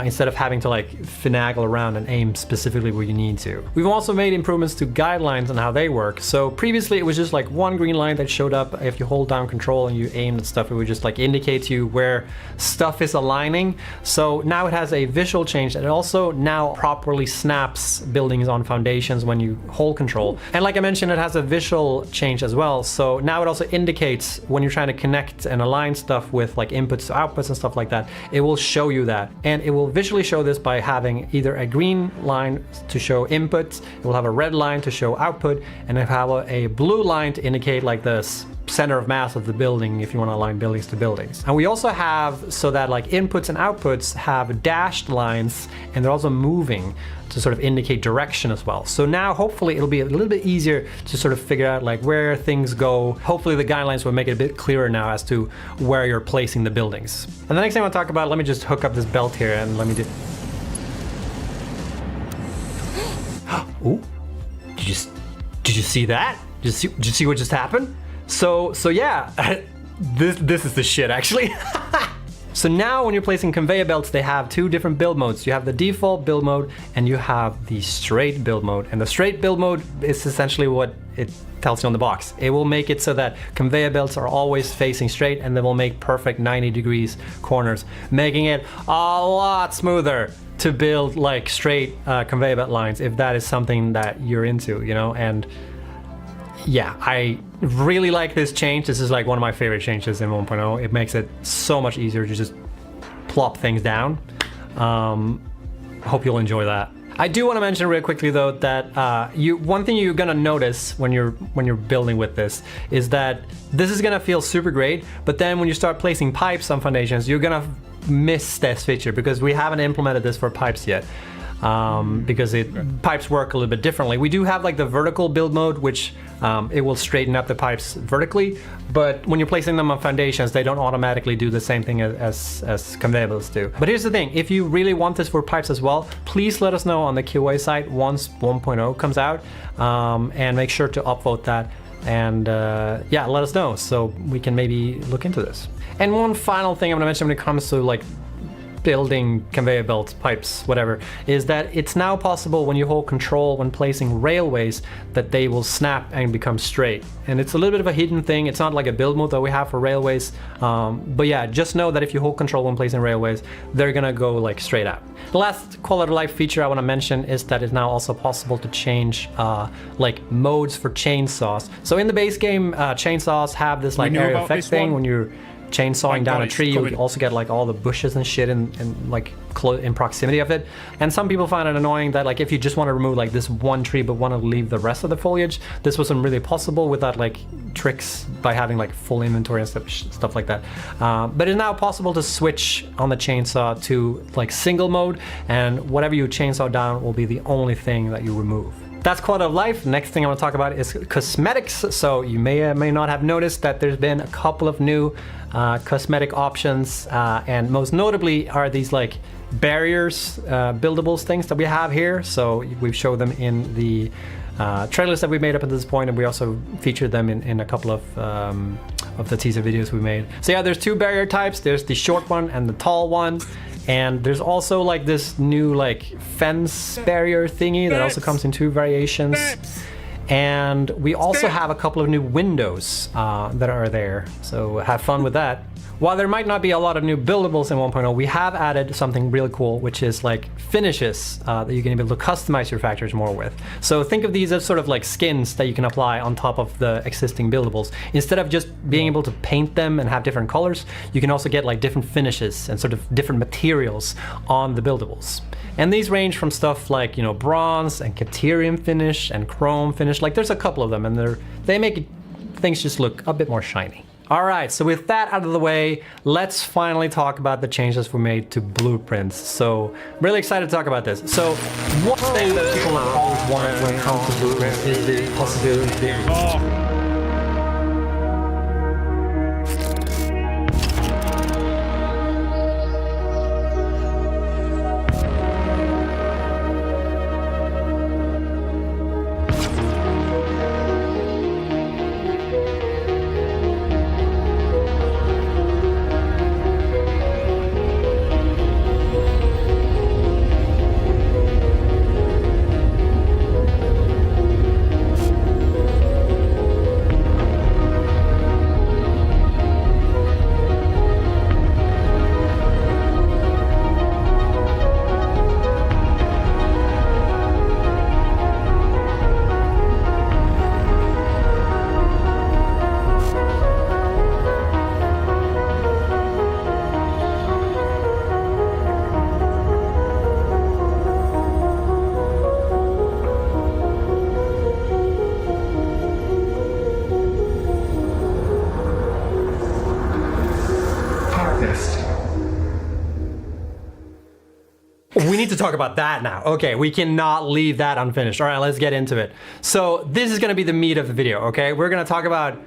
Instead of having to like finagle around and aim specifically where you need to. We've also made improvements to guidelines on how they work. So previously it was just like one green line that showed up. If you hold down control and you aim at stuff, it would just like indicate to you where stuff is aligning. So now it has a visual change, and it also now properly snaps buildings on foundations when you hold control. And like I mentioned, it has a visual change as well. So now it also indicates when you're trying to connect and align stuff with like inputs to outputs and stuff like that, it will show you that. And it will visually show this by having either a green line to show input, it will have a red line to show output, and it have a blue line to indicate like the center of mass of the building if you want to align buildings to buildings. And we also have so that like inputs and outputs have dashed lines, and they're also moving to sort of indicate direction as well. So now hopefully it'll be a little bit easier to sort of figure out like where things go. Hopefully the guidelines will make it a bit clearer now as to where you're placing the buildings. And the next thing I want to talk about, let me just hook up this belt here and let me do. Ooh, did you see that? Did you see what just happened? So yeah, this is the shit actually. So now when you're placing conveyor belts, they have two different build modes. You have the default build mode and you have the straight build mode. And the straight build mode is essentially what it tells you on the box. It will make it so that conveyor belts are always facing straight, and they will make perfect 90 degrees corners, making it a lot smoother to build like straight conveyor belt lines if that is something that you're into, you know. And yeah, I really like this change. This is like one of my favorite changes in 1.0. It makes it so much easier to just plop things down. Hope you'll enjoy that. I do want to mention real quickly though that one thing you're gonna notice when you're building with this is that this is gonna feel super great, but then when you start placing pipes on foundations, you're gonna miss this feature because we haven't implemented this for pipes yet. Because pipes work a little bit differently. We do have like the vertical build mode, which it will straighten up the pipes vertically, but when you're placing them on foundations, they don't automatically do the same thing as conveyor belts do. But here's the thing, if you really want this for pipes as well, please let us know on the QA site once 1.0 comes out, and make sure to upvote that, and yeah, let us know so we can maybe look into this. And one final thing I'm gonna mention when it comes to like building conveyor belts, pipes, whatever, is that it's now possible when you hold control when placing railways that they will snap and become straight. And it's a little bit of a hidden thing. It's not like a build mode that we have for railways. But yeah, just know that if you hold control when placing railways, they're gonna go like straight out. The last quality of life feature I want to mention is that it's now also possible to change like modes for chainsaws. So in the base game, chainsaws have this like area effect thing when you're chainsawing down a tree. You also get like all the bushes and shit in like in proximity of it. And some people find it annoying that like if you just want to remove like this one tree but want to leave the rest of the foliage, this wasn't really possible without like tricks by having like full inventory and stuff like that. But it's now possible to switch on the chainsaw to like single mode, and whatever you chainsaw down will be the only thing that you remove. That's quality of life. Next thing I want to talk about is cosmetics. So you may or may not have noticed that there's been a couple of new cosmetic options, and most notably are these like barriers, buildables things that we have here. So we've showed them in the trailers that we made up until this point, and we also featured them in a couple of the teaser videos we made. So yeah, there's two barrier types. There's the short one and the tall one. And there's also like this new like fence barrier thingy that also comes in two variations. And we also have a couple of new windows that are there. So have fun with that. While there might not be a lot of new buildables in 1.0, we have added something really cool, which is like finishes that you can be able to customize your factories more with. So think of these as sort of like skins that you can apply on top of the existing buildables. Instead of just being able to paint them and have different colors, you can also get like different finishes and sort of different materials on the buildables. And these range from stuff like, you know, bronze and Caterium finish and chrome finish. Like there's a couple of them, and they make things just look a bit more shiny. All right, so with that out of the way, let's finally talk about the changes we made to blueprints. So really excited to talk about this. So one thing that people have always wanted when it comes to blueprints is the possibility of We need to talk about that now. Okay, we cannot leave that unfinished. All right, let's get into it. So this is gonna be the meat of the video, okay? We're gonna talk about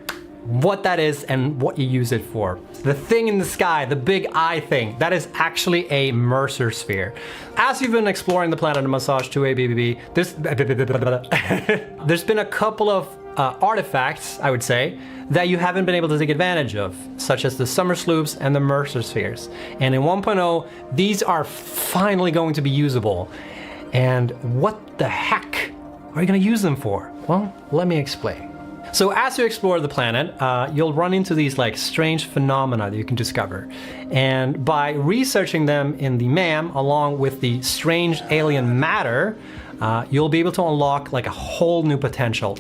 what that is and what you use it for. The thing in the sky, the big eye thing, that is actually a Mercer sphere. As you've been exploring the planet of Massage 2A BBB, there's been a couple of artifacts, I would say, that you haven't been able to take advantage of, such as the summer sloops and the Mercer spheres. And in 1.0, these are finally going to be usable. And what the heck are you gonna use them for? Well, let me explain. So as you explore the planet, you'll run into these like strange phenomena that you can discover. And by researching them in the MAM along with the strange alien matter, you'll be able to unlock like a whole new potential,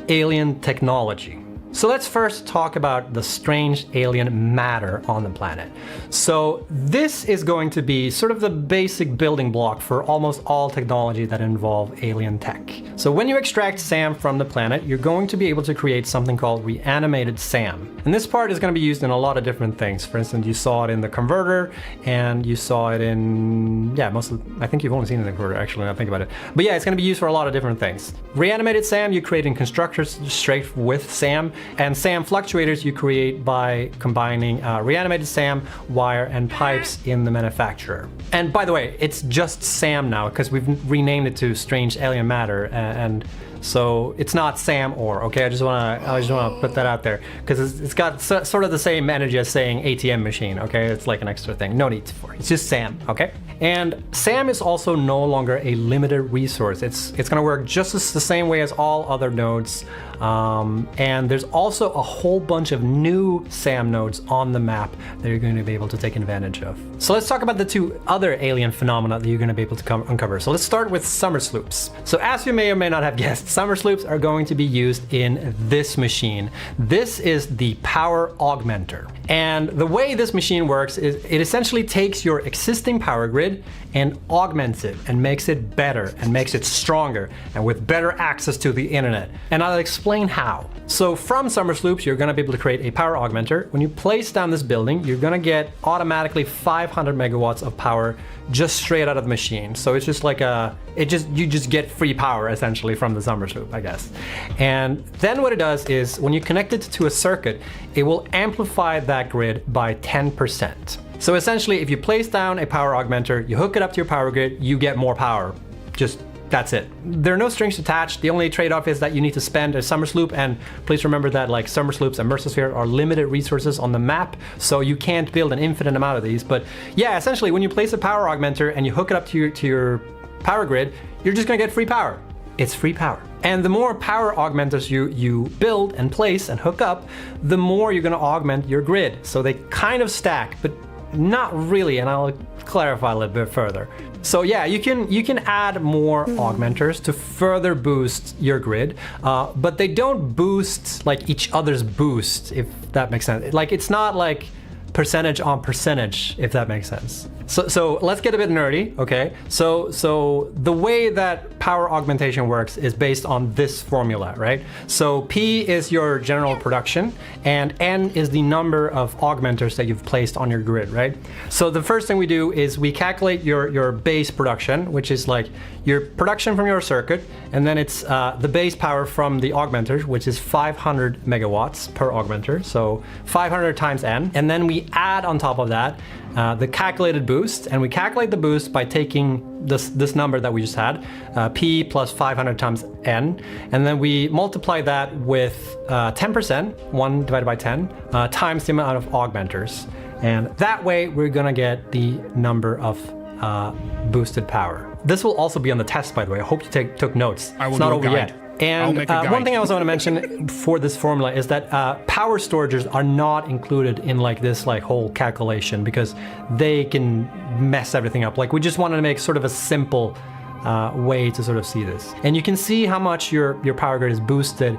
alien technology. So let's first talk about the strange alien matter on the planet. So this is going to be sort of the basic building block for almost all technology that involve alien tech. So when you extract SAM from the planet, you're going to be able to create something called reanimated SAM. And this part is going to be used in a lot of different things. For instance, you saw it in the converter, and you saw it in, yeah, I think you've only seen it in the converter actually, when I think about it. But yeah, it's going to be used for a lot of different things. Reanimated SAM, you create in constructors straight with SAM. And SAM fluctuators you create by combining reanimated SAM, wire, and pipes in the manufacturer. And by the way, it's just SAM now because we've renamed it to Strange Alien Matter, and So it's not SAM or, okay? I just wanna put that out there because it's got sort of the same energy as saying ATM machine, okay? It's like an extra thing. No need for it. It's just SAM, okay? And SAM is also no longer a limited resource. It's gonna work just the same way as all other nodes. And there's also a whole bunch of new SAM nodes on the map that you're going to be able to take advantage of. So let's talk about the two other alien phenomena that you're going to be able to uncover. So let's start with summer sloops. So as you may or may not have guessed, summer sloops are going to be used in this machine. This is the power augmenter. And the way this machine works is it essentially takes your existing power grid and augments it and makes it better and makes it stronger and with better access to the internet. And I'll explain how. So from summer sloops, you're gonna be able to create a power augmenter. When you place down this building, you're gonna get automatically 500 megawatts of power just straight out of the machine. So it's just like you just get free power essentially from the summer sloop, I guess. And then what it does is when you connect it to a circuit, it will amplify that grid by 10%. So essentially, if you place down a power augmenter, you hook it up to your power grid, you get more power. Just that's it. There are no strings attached. The only trade-off is that you need to spend a summer sloop, and please remember that like summer sloops and Mercersphere are limited resources on the map, so you can't build an infinite amount of these. But yeah, essentially, when you place a power augmenter and you hook it up to your power grid, you're just gonna get free power. It's free power. And the more power augmenters you build and place and hook up, the more you're gonna augment your grid. So they kind of stack, but not really, and I'll clarify a little bit further. So yeah, you can add more augmenters to further boost your grid, but they don't boost like each other's boost, if that makes sense. Like it's not like percentage on percentage, if that makes sense. So let's get a bit nerdy, okay? So the way that power augmentation works is based on this formula, right? So P is your general production, and N is the number of augmenters that you've placed on your grid, right? So the first thing we do is we calculate your base production, which is like your production from your circuit, and then it's the base power from the augmenters, which is 500 megawatts per augmenter, so 500 times N, and then we add on top of that the calculated boost, and we calculate the boost by taking this number that we just had, P plus 500 times N, and then we multiply that with 10%, 1 divided by 10, times the amount of augmenters. And that way we're gonna get the number of boosted power. This will also be on the test, by the way. I hope you took notes. I will it's not do a over guide. yet. And one thing I also want to mention for this formula is that power storages are not included in like this like whole calculation because they can mess everything up. Like we just wanted to make sort of a simple way to sort of see this. And you can see how much your power grid is boosted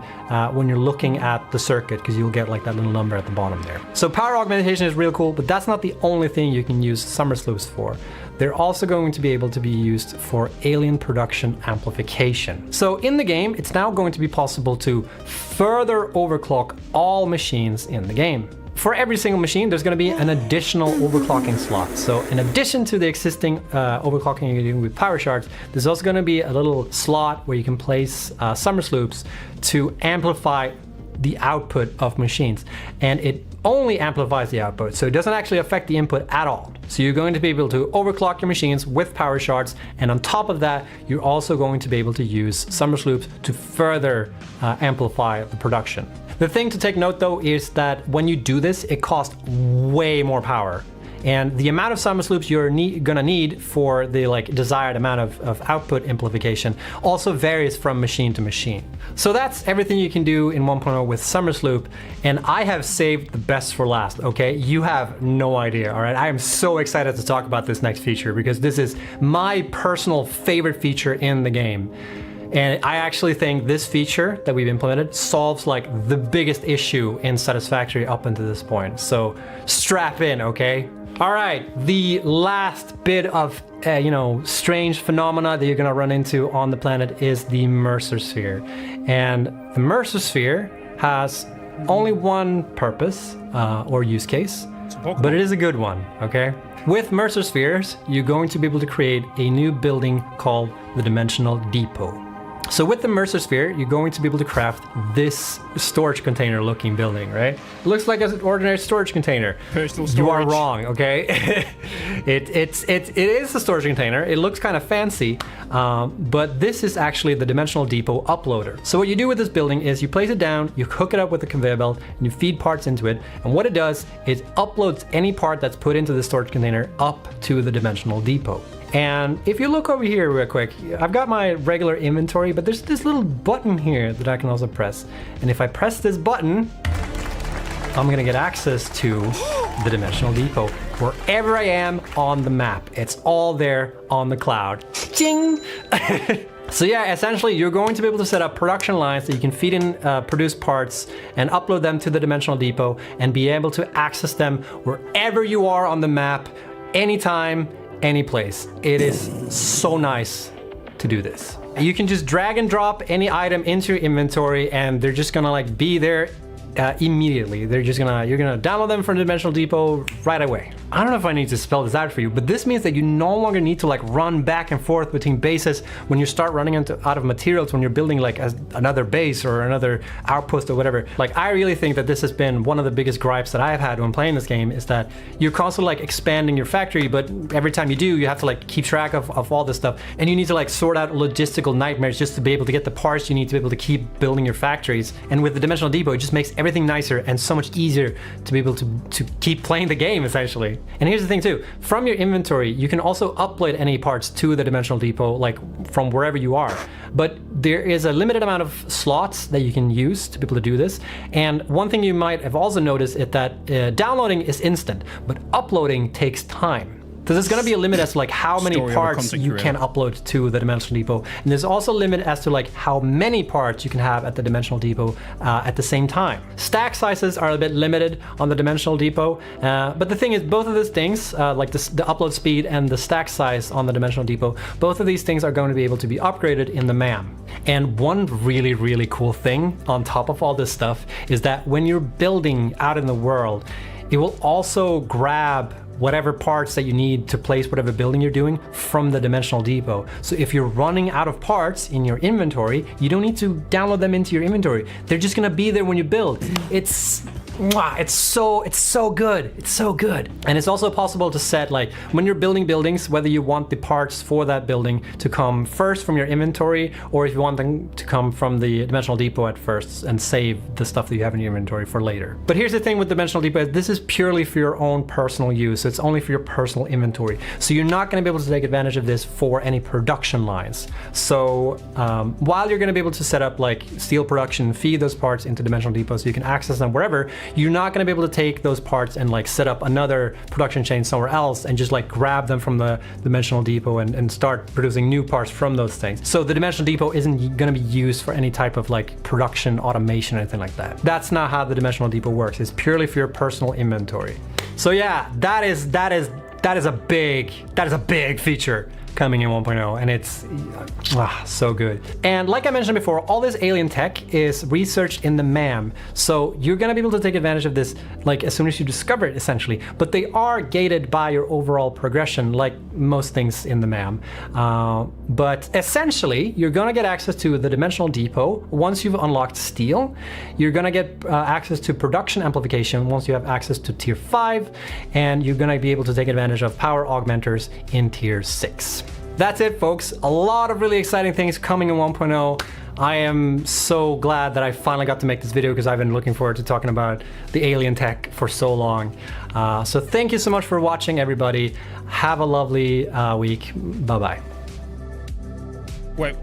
when you're looking at the circuit, because you'll get like that little number at the bottom there. So power augmentation is real cool, but that's not the only thing you can use summer sloops for. They're also going to be able to be used for alien production amplification. So in the game, it's now going to be possible to further overclock all machines in the game. For every single machine, there's going to be an additional overclocking slot. So in addition to the existing overclocking you're doing with power shards, there's also going to be a little slot where you can place summer sloops to amplify the output of machines. And it only amplifies the output, so it doesn't actually affect the input at all. So you're going to be able to overclock your machines with power shards, and on top of that, you're also going to be able to use summer sloops to further amplify the production. The thing to take note though is that when you do this, it costs way more power. And the amount of summer sloops you're gonna need for the desired amount of output amplification also varies from machine to machine. So that's everything you can do in 1.0 with summer sloop, and I have saved the best for last, okay? You have no idea, all right? I am so excited to talk about this next feature because this is my personal favorite feature in the game. And I actually think this feature that we've implemented solves like the biggest issue in Satisfactory up until this point. So strap in, okay? All right, the last bit of strange phenomena that you're gonna run into on the planet is the Mercersphere. And the Mercersphere has only one purpose or use case, but it is a good one, okay? With Mercerspheres, you're going to be able to create a new building called the Dimensional Depot. So with the Mercer Sphere, you're going to be able to craft this storage container looking building, right? It looks like an ordinary storage container. Personal storage. You are wrong, okay? it is a storage container. It looks kind of fancy, but this is actually the Dimensional Depot uploader. So what you do with this building is you place it down, you hook it up with a conveyor belt, and you feed parts into it. And what it does is uploads any part that's put into the storage container up to the Dimensional Depot. And if you look over here real quick, I've got my regular inventory, but there's this little button here that I can also press. And if I press this button, I'm gonna get access to the Dimensional Depot wherever I am on the map. It's all there on the cloud. Ching! So yeah, essentially you're going to be able to set up production lines that you can feed in produce parts and upload them to the Dimensional Depot and be able to access them wherever you are on the map, anytime, any place. It is so nice to do this. You can just drag and drop any item into your inventory and they're just gonna like be there immediately. You're gonna download them from the Dimensional Depot right away. I don't know if I need to spell this out for you, but this means that you no longer need to like run back and forth between bases when you start running out of materials when you're building like another base or another outpost or whatever. Like I really think that this has been one of the biggest gripes that I've had when playing this game is that you're constantly like expanding your factory, but every time you do, you have to like keep track of all this stuff and you need to like sort out logistical nightmares just to be able to get the parts you need to be able to keep building your factories. And with the Dimensional Depot, it just makes everything nicer and so much easier to be able to keep playing the game essentially. And here's the thing too, from your inventory, you can also upload any parts to the Dimensional Depot, like from wherever you are. But there is a limited amount of slots that you can use to be able to do this. And one thing you might have also noticed is that downloading is instant, but uploading takes time. So there's gonna be a limit as to like how many parts you can upload to the Dimensional Depot. And there's also a limit as to like how many parts you can have at the Dimensional Depot at the same time. Stack sizes are a bit limited on the Dimensional Depot, but the thing is both of these things, like the upload speed and the stack size on the Dimensional Depot, both of these things are going to be able to be upgraded in the MAM. And one really, really cool thing on top of all this stuff is that when you're building out in the world, it will also grab whatever parts that you need to place whatever building you're doing from the Dimensional Depot. So if you're running out of parts in your inventory, you don't need to download them into your inventory. They're just gonna be there when you build. It's so good. It's so good. And it's also possible to set like when you're building buildings, whether you want the parts for that building to come first from your inventory or if you want them to come from the Dimensional Depot at first and save the stuff that you have in your inventory for later. But here's the thing with Dimensional Depot, this is purely for your own personal use. So it's only for your personal inventory. So you're not gonna be able to take advantage of this for any production lines. So while you're gonna be able to set up like steel production, feed those parts into Dimensional Depot so you can access them wherever, you're not going to be able to take those parts and like set up another production chain somewhere else and just like grab them from the Dimensional Depot and start producing new parts from those things. So the Dimensional Depot isn't going to be used for any type of like production automation or anything like that. That's not how the Dimensional Depot works. It's purely for your personal inventory. So yeah, that is a big feature coming in 1.0, and it's so good. And like I mentioned before, all this alien tech is researched in the MAM, so you're gonna be able to take advantage of this like as soon as you discover it essentially, but they are gated by your overall progression like most things in the MAM. But essentially you're gonna get access to the Dimensional Depot once you've unlocked steel. You're gonna get access to production amplification once you have access to tier 5, and you're gonna be able to take advantage of power augmenters in tier 6. That's it, folks. A lot of really exciting things coming in 1.0. I am so glad that I finally got to make this video because I've been looking forward to talking about the alien tech for so long. So thank you so much for watching, everybody. Have a lovely week. Bye-bye. Wait.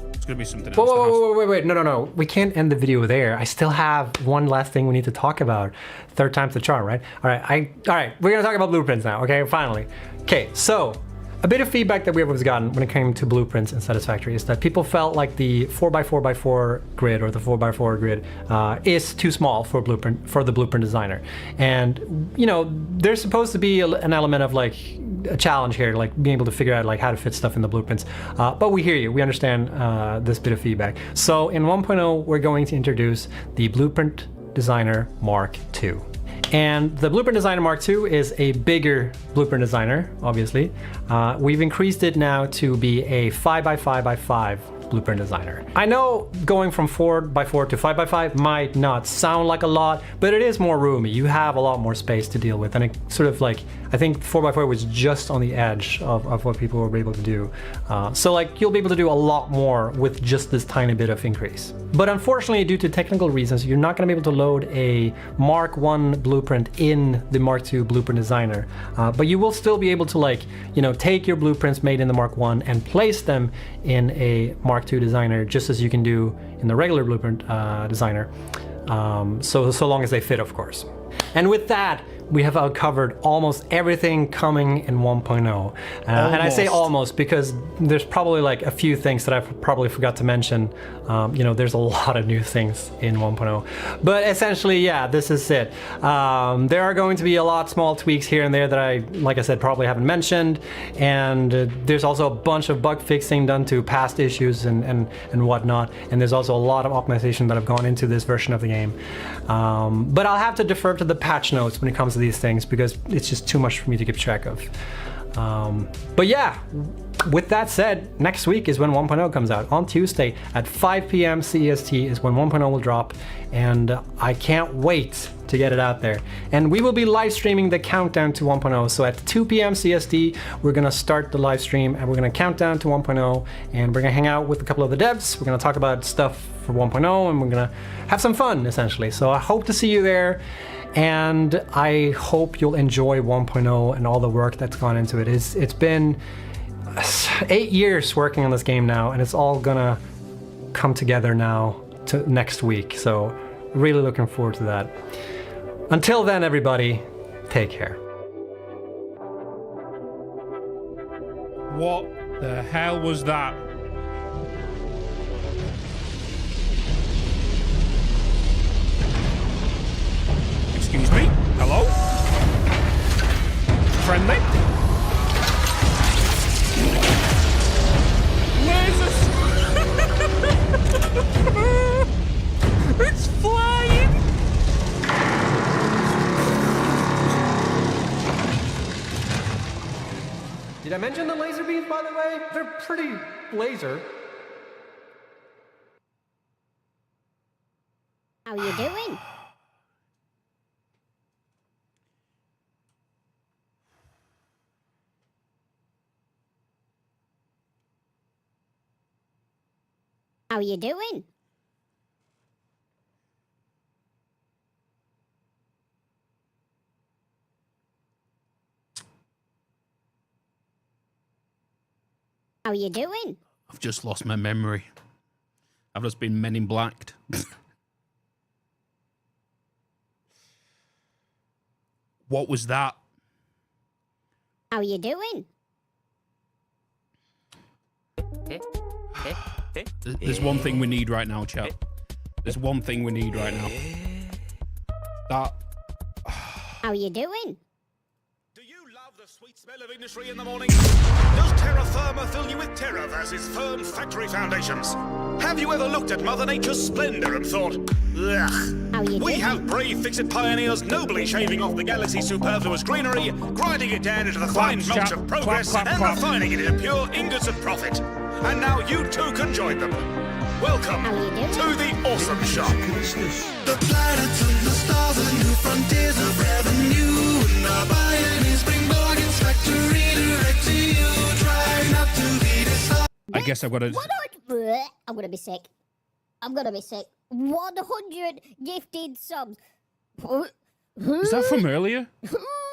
It's gonna be something else. Wait. No. We can't end the video there. I still have one last thing we need to talk about. Third time's the charm, right? All right. We're gonna talk about blueprints now, okay? Finally. Okay, so a bit of feedback that we have gotten when it came to blueprints in Satisfactory is that people felt like the 4x4x4 grid or the 4x4 grid is too small for the blueprint designer. And you know, there's supposed to be an element of like a challenge here, like being able to figure out like how to fit stuff in the blueprints. But we hear you, we understand this bit of feedback. So in 1.0, we're going to introduce the Blueprint Designer Mark II. And the Blueprint Designer Mark II is a bigger Blueprint Designer, obviously. We've increased it now to be a 5x5x5 Blueprint Designer. I know going from 4x4 to 5x5 might not sound like a lot, but it is more roomy. You have a lot more space to deal with, and it sort of like, I think 4x4 was just on the edge of what people were able to do. So like, you'll be able to do a lot more with just this tiny bit of increase. But unfortunately, due to technical reasons, you're not going to be able to load a Mark 1 blueprint in the Mark II Blueprint Designer, but you will still be able to, like, you know, take your blueprints made in the Mark 1 and place them in a Mark II Designer, just as you can do in the regular Blueprint Designer, so long as they fit, of course. And with that, we have uncovered almost everything coming in 1.0. And I say almost because there's probably like a few things that I probably forgot to mention. You know, there's a lot of new things in 1.0. But essentially, yeah, this is it. There are going to be a lot of small tweaks here and there that I, like I said, probably haven't mentioned. And there's also a bunch of bug fixing done to past issues and whatnot. And there's also a lot of optimization that have gone into this version of the game. But I'll have to defer to the patch notes when it comes to these things because it's just too much for me to keep track of. But yeah, with that said, next week is when 1.0 comes out. On Tuesday at 5 p.m. CEST is when 1.0 will drop, and I can't wait to get it out there. And we will be live streaming the countdown to 1.0. So at 2 p.m. CST, we're gonna start the live stream and we're gonna count down to 1.0, and we're gonna hang out with a couple of the devs. We're gonna talk about stuff for 1.0, and we're gonna have some fun, essentially. So I hope to see you there. And I hope you'll enjoy 1.0 and all the work that's gone into it. It's been 8 years working on this game now, and it's all gonna come together now to next week. So really looking forward to that. Until then, everybody, take care. What the hell was that? Excuse me? Hello? Friendly? Lasers! It's flying! Did I mention the laser beams, by the way? They're pretty laser. How you doing? How you doing? How you doing? I've just lost my memory. I've just been Men in Blacked. What was that? How you doing? There's one thing we need right now, chat. There's one thing we need right now. That. How you doing? Do you love the sweet smell of industry in the morning? Does terra firma fill you with terror versus firm factory foundations? Have you ever looked at Mother Nature's splendor and thought, ugh? How you We doing? have brave fix-it pioneers nobly shaving off the galaxy's superfluous greenery, grinding it down into the fine mulch chap. of progress, Clap, clap, and clap. refining it into pure ingots of profit. And now you too can join them. Welcome How you doing? to the awesome shop. The planets and the stars and new frontiers of revenue. And our buying is bring bargains factory direct to you. Try not to be disheartened. I guess I've got to. I'm gonna be sick. I'm gonna be sick. 100 gifted subs. Is that from earlier?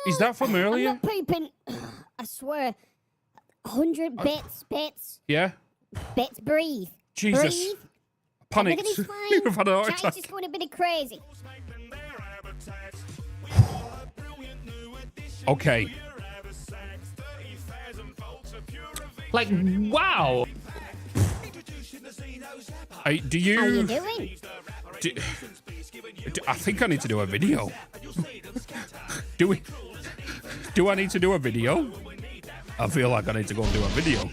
Is that from I'm earlier? not pooping. I swear. 100 bits. Yeah. Bits, breathe. Jesus. Breathe. Panicked. Everything's fine. You've had a heart Chat's attack. just going a bit crazy. Okay. Like, wow. Do you? How you doing? I think I need to do a video. Do I need to do a video? I feel like I need to go and do a video.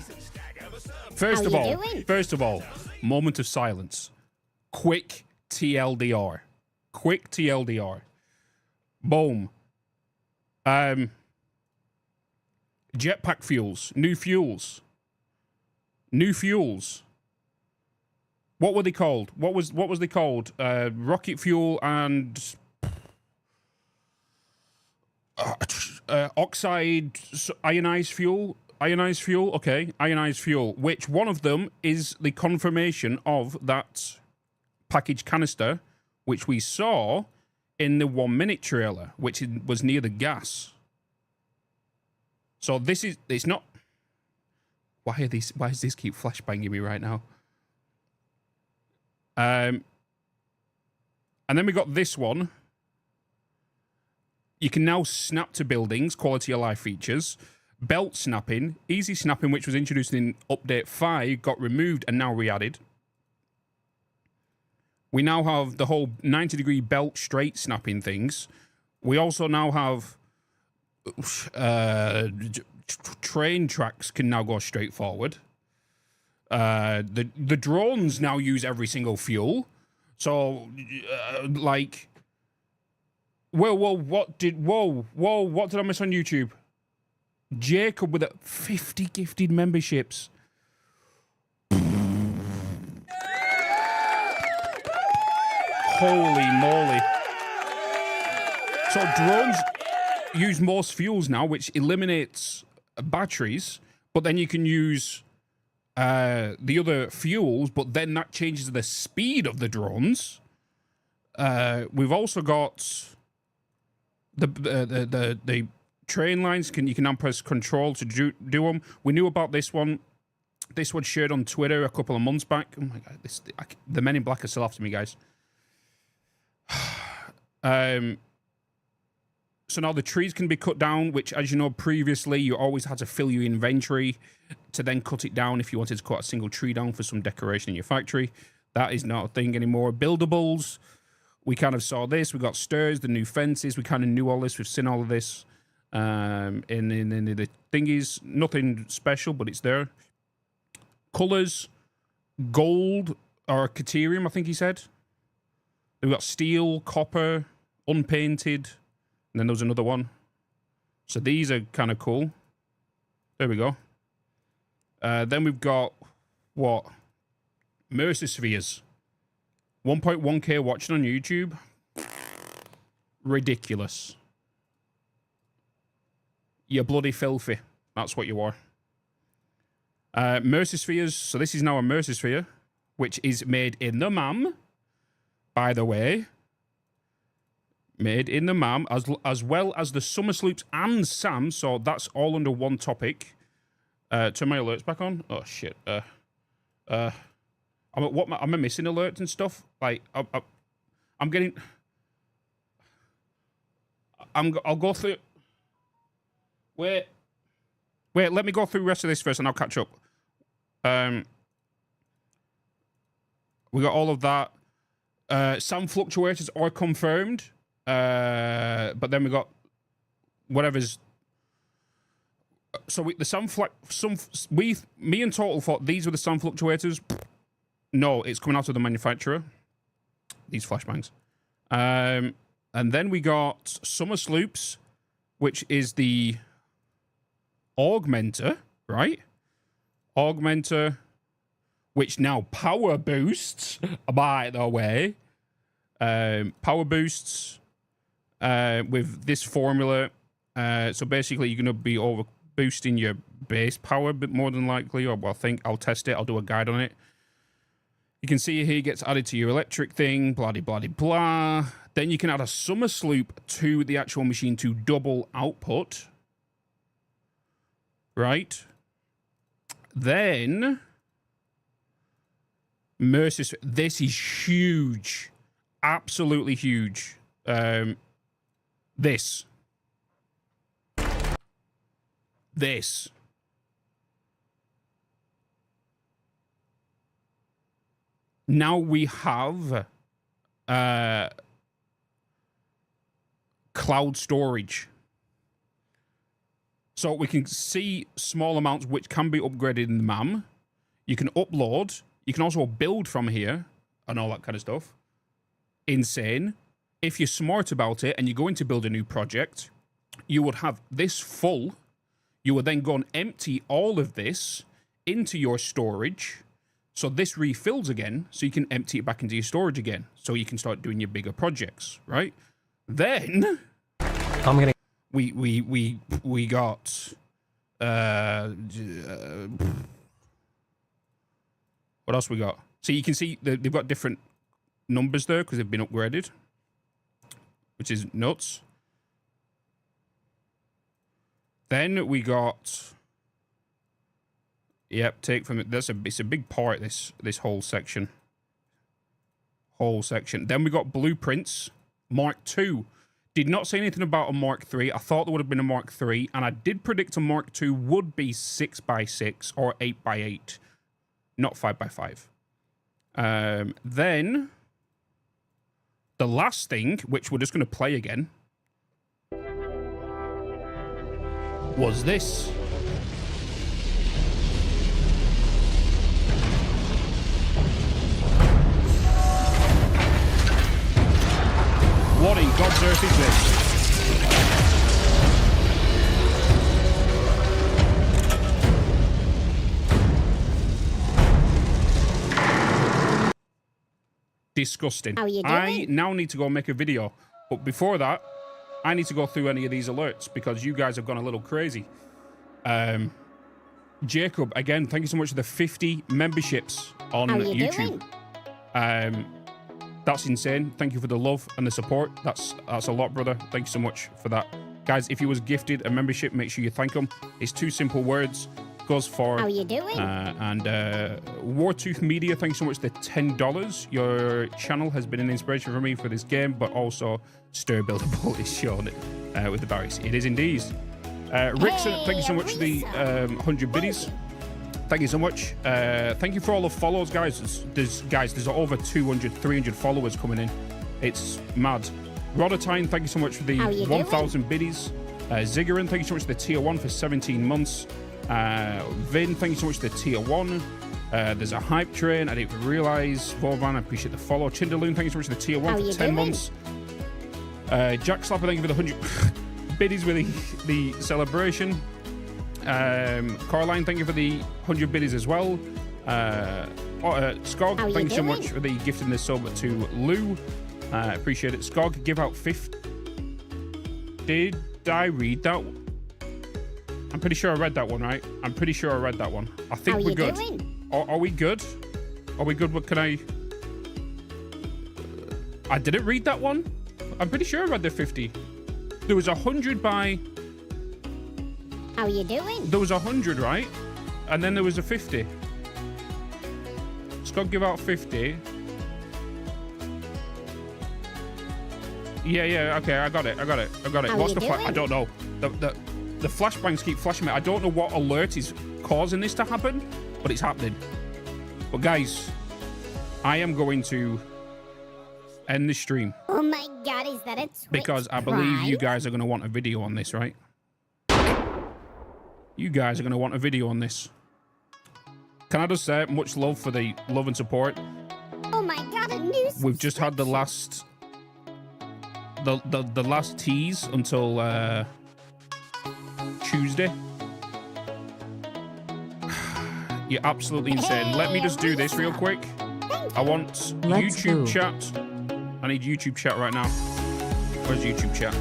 First of all, moment of silence. Quick TLDR. Quick TLDR. Boom. Jetpack fuels. New fuels. What were they called? What was they called? Rocket fuel and oxide ionized fuel. Ionized fuel. Okay, ionized fuel. Which one of them is the confirmation of that package canister, which we saw in the 1 minute trailer, which was near the gas. So this is, it's not, why does this keep flashbanging me right now? And then we got this one. You can now snap to buildings, quality of life features, belt snapping, easy snapping, which was introduced in update 5, got removed and now re-added. We now have the whole 90-degree belt straight snapping things. We also now have train tracks can now go straight forward. The drones now use every single fuel. So, like, what did I miss on YouTube? Jacob with 50 gifted memberships. Holy moly. So drones use most fuels now, which eliminates batteries, but then you can use the other fuels, but then that changes the speed of the drones. We've also got the train lines. You can now press control to do them. We knew about this one. This was shared on Twitter a couple of months back. Oh my god, the men in black are still after me, guys. So now the trees can be cut down, which, as you know, previously you always had to fill your inventory to then cut it down if you wanted to cut a single tree down for some decoration in your factory. That is not a thing anymore. Buildables, we kind of saw this. We got stairs, the new fences. We kind of knew all this. We've seen all of this in the thingies. Nothing special, but it's there. Colors, gold or Caterium, I think he said. We've got steel, copper, unpainted, and then there was another one. So these are kind of cool. There we go. Then we've got, what? Mercer Spheres. 1.1k watching on YouTube. Ridiculous. You're bloody filthy. That's what you are. Mercer Spheres. So this is now a Mercer Sphere, which is made in the MAM. By the way, made in the MAM, as well as the Summer Sloops and SAM, so that's all under one topic. Turn my alerts back on. Oh shit. Am I missing alerts and stuff? Like, I'm getting. I'll go through. Wait. Let me go through the rest of this first, and I'll catch up. We got all of that. Some fluctuators are confirmed, but then we got whatever's. So me and Total thought these were the sun fluctuators. No, it's coming out of the manufacturer. These flashbangs, and then we got Summer Sloops, which is the augmenter, right? Augmenter, which now power boosts, by the way. Power boosts with this formula. So basically, you're going to be over boosting your base power a bit more than likely. Or, well, I think I'll test it. I'll do a guide on it. You can see here it gets added to your electric thing, blah, blah, blah, blah. Then you can add a Summer Sloop to the actual machine to double output. Right? Then Mercer, this is huge. Absolutely huge. This. Now we have cloud storage. So we can see small amounts which can be upgraded in the MAM. You can upload. You can also build from here and all that kind of stuff. Insane. If you're smart about it and you're going to build a new project, you would have this full. You would then go and empty all of this into your storage. So this refills again, so you can empty it back into your storage again, so you can start doing your bigger projects, right? Then I'm gonna. We got what else we got? So you can see they've got different numbers there because they've been upgraded, which is nuts. Then we got, yep, take from it. It's a big part. This whole section. Then we got blueprints, Mark II. Did not say anything about a Mark III. I thought there would have been a Mark III, and I did predict a Mark II would be 6x6 or 8x8, not 5x5. Then the last thing, which we're just going to play again, was this. What in God's earth is this? Disgusting. How are you doing? I now need to go make a video. But before that, I need to go through any of these alerts because you guys have gone a little crazy. Jacob, again, thank you so much for the 50 memberships on YouTube. That's insane. Thank you for the love and the support. That's a lot, brother. Thank you so much for that. Guys, if you was gifted a membership, make sure you thank them. It's 2 simple words. Goes for... How are you doing? Wartooth Media, thank you so much for the $10. Your channel has been an inspiration for me for this game, but also Stir Buildable is shown with the Barrys. It is indeed. Rickson, thank you so much for the 100 biddies. Thank you so much. Thank you for all the follows, guys. There's over 200, 300 followers coming in. It's mad. Rodotine, thank you so much for the 1,000 biddies. Ziggurin, thank you so much for the tier 1 for 17 months. Vin, thank you so much for the tier 1. There's a hype train. I didn't realize. Vorvan, I appreciate the follow. Chindaloon, thank you so much for the tier 1 for 10 months. Jack Slapper, thank you for the 100 biddies with the celebration. Caroline, thank you for the 100 biddies as well. Skog, thank you so much for the gifting this sub to Lou. Appreciate it. Skog, give out 50. Did I read that? I'm pretty sure I read that one, right? I'm pretty sure I read that one. I think we're good. Are we good? Are we good? What can I didn't read that one. I'm pretty sure I read the 50. There was 100 by... How are you doing? There was 100, right? And then there was a 50. Scott give out 50. Yeah, okay, I got it. What's the flash? I don't know. The flashbangs keep flashing me. I don't know what alert is causing this to happen, but it's happening. But guys, I am going to end the stream. Oh my God, is that a Twitch because I believe you guys are going to want a video on this, right? You guys are going to want a video on this. Can I just say much love for the love and support? Oh my God, a new... We've just had the last... The last tease until Tuesday. You're absolutely insane. Let me just do this real quick. I want YouTube chat. I need YouTube chat right now. Where's YouTube chat?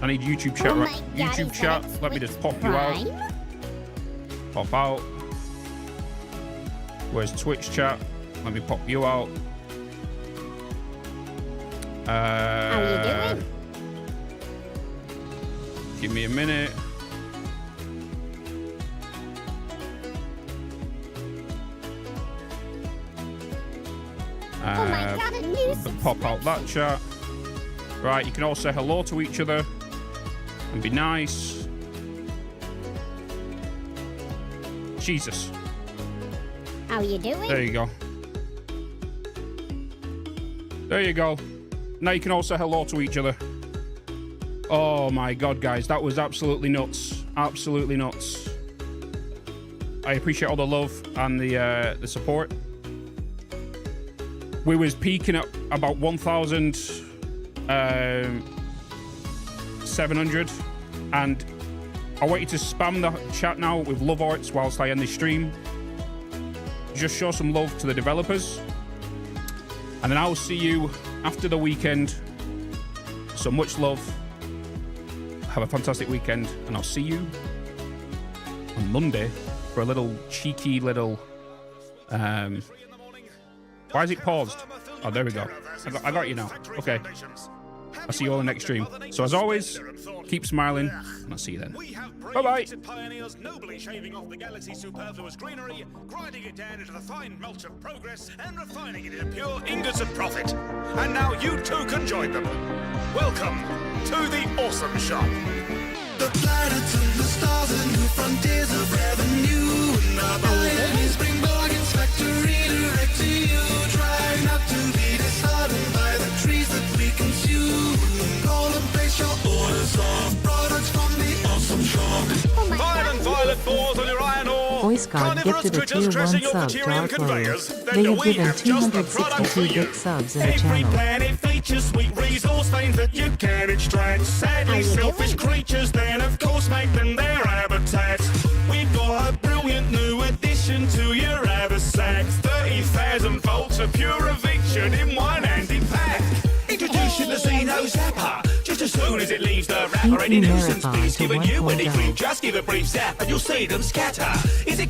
I need YouTube chat right. YouTube chat. Let me just pop you out. Pop out. Where's Twitch chat? Let me pop you out. How are you doing? Give me a minute. Oh my God, a new pop out that chat. Right, you can all say hello to each other and be nice. Jesus. How are you doing? There you go. There you go. Now you can all say hello to each other. Oh my God, guys, that was absolutely nuts. Absolutely nuts. I appreciate all the love and the support. We was peaking at about 1,700, and I want you to spam the chat now with love arts whilst I end the stream. Just show some love to the developers. And then I'll see you after the weekend. So much love. Have a fantastic weekend. And I'll see you on Monday for a little cheeky little... why is it paused? Oh, there we go. I got you now. Okay. I'll see you all in the next stream. So as always, keep smiling, and I'll see you then. Bye-bye. Pioneers nobly shaving off the galaxy's superfluous greenery, grinding it down into the fine mulch of progress, and refining it into pure ingots of profit. And now you too can join them. Welcome to the Awesome Shop. The planets and the stars and new frontiers of revenue. And our pioneers bring bargains factory direct to you. Try not to be disheartened by the trees that we consume. Call and place your orders of products from the Awesome Shop. Fire and violet balls on your iron ore. Voice God Carnivorous gifted a critters tier 1 crashing your sub to Criterium our conveyors. players. Then They do have we given have just the product for 262 you. bit subs in the Every channel. planet features sweet resource veins that you can extract. Sadly, selfish creatures then of course make them their habitats. We've got a brilliant new addition to your haversack. 30,000 volts of pure eviction in one handy pack. Introducing the Xeno Zapper. Just as soon as it leaves the wrapper, any nuisance beast giving you any grief. Just give a brief zap and you'll see them scatter. Is it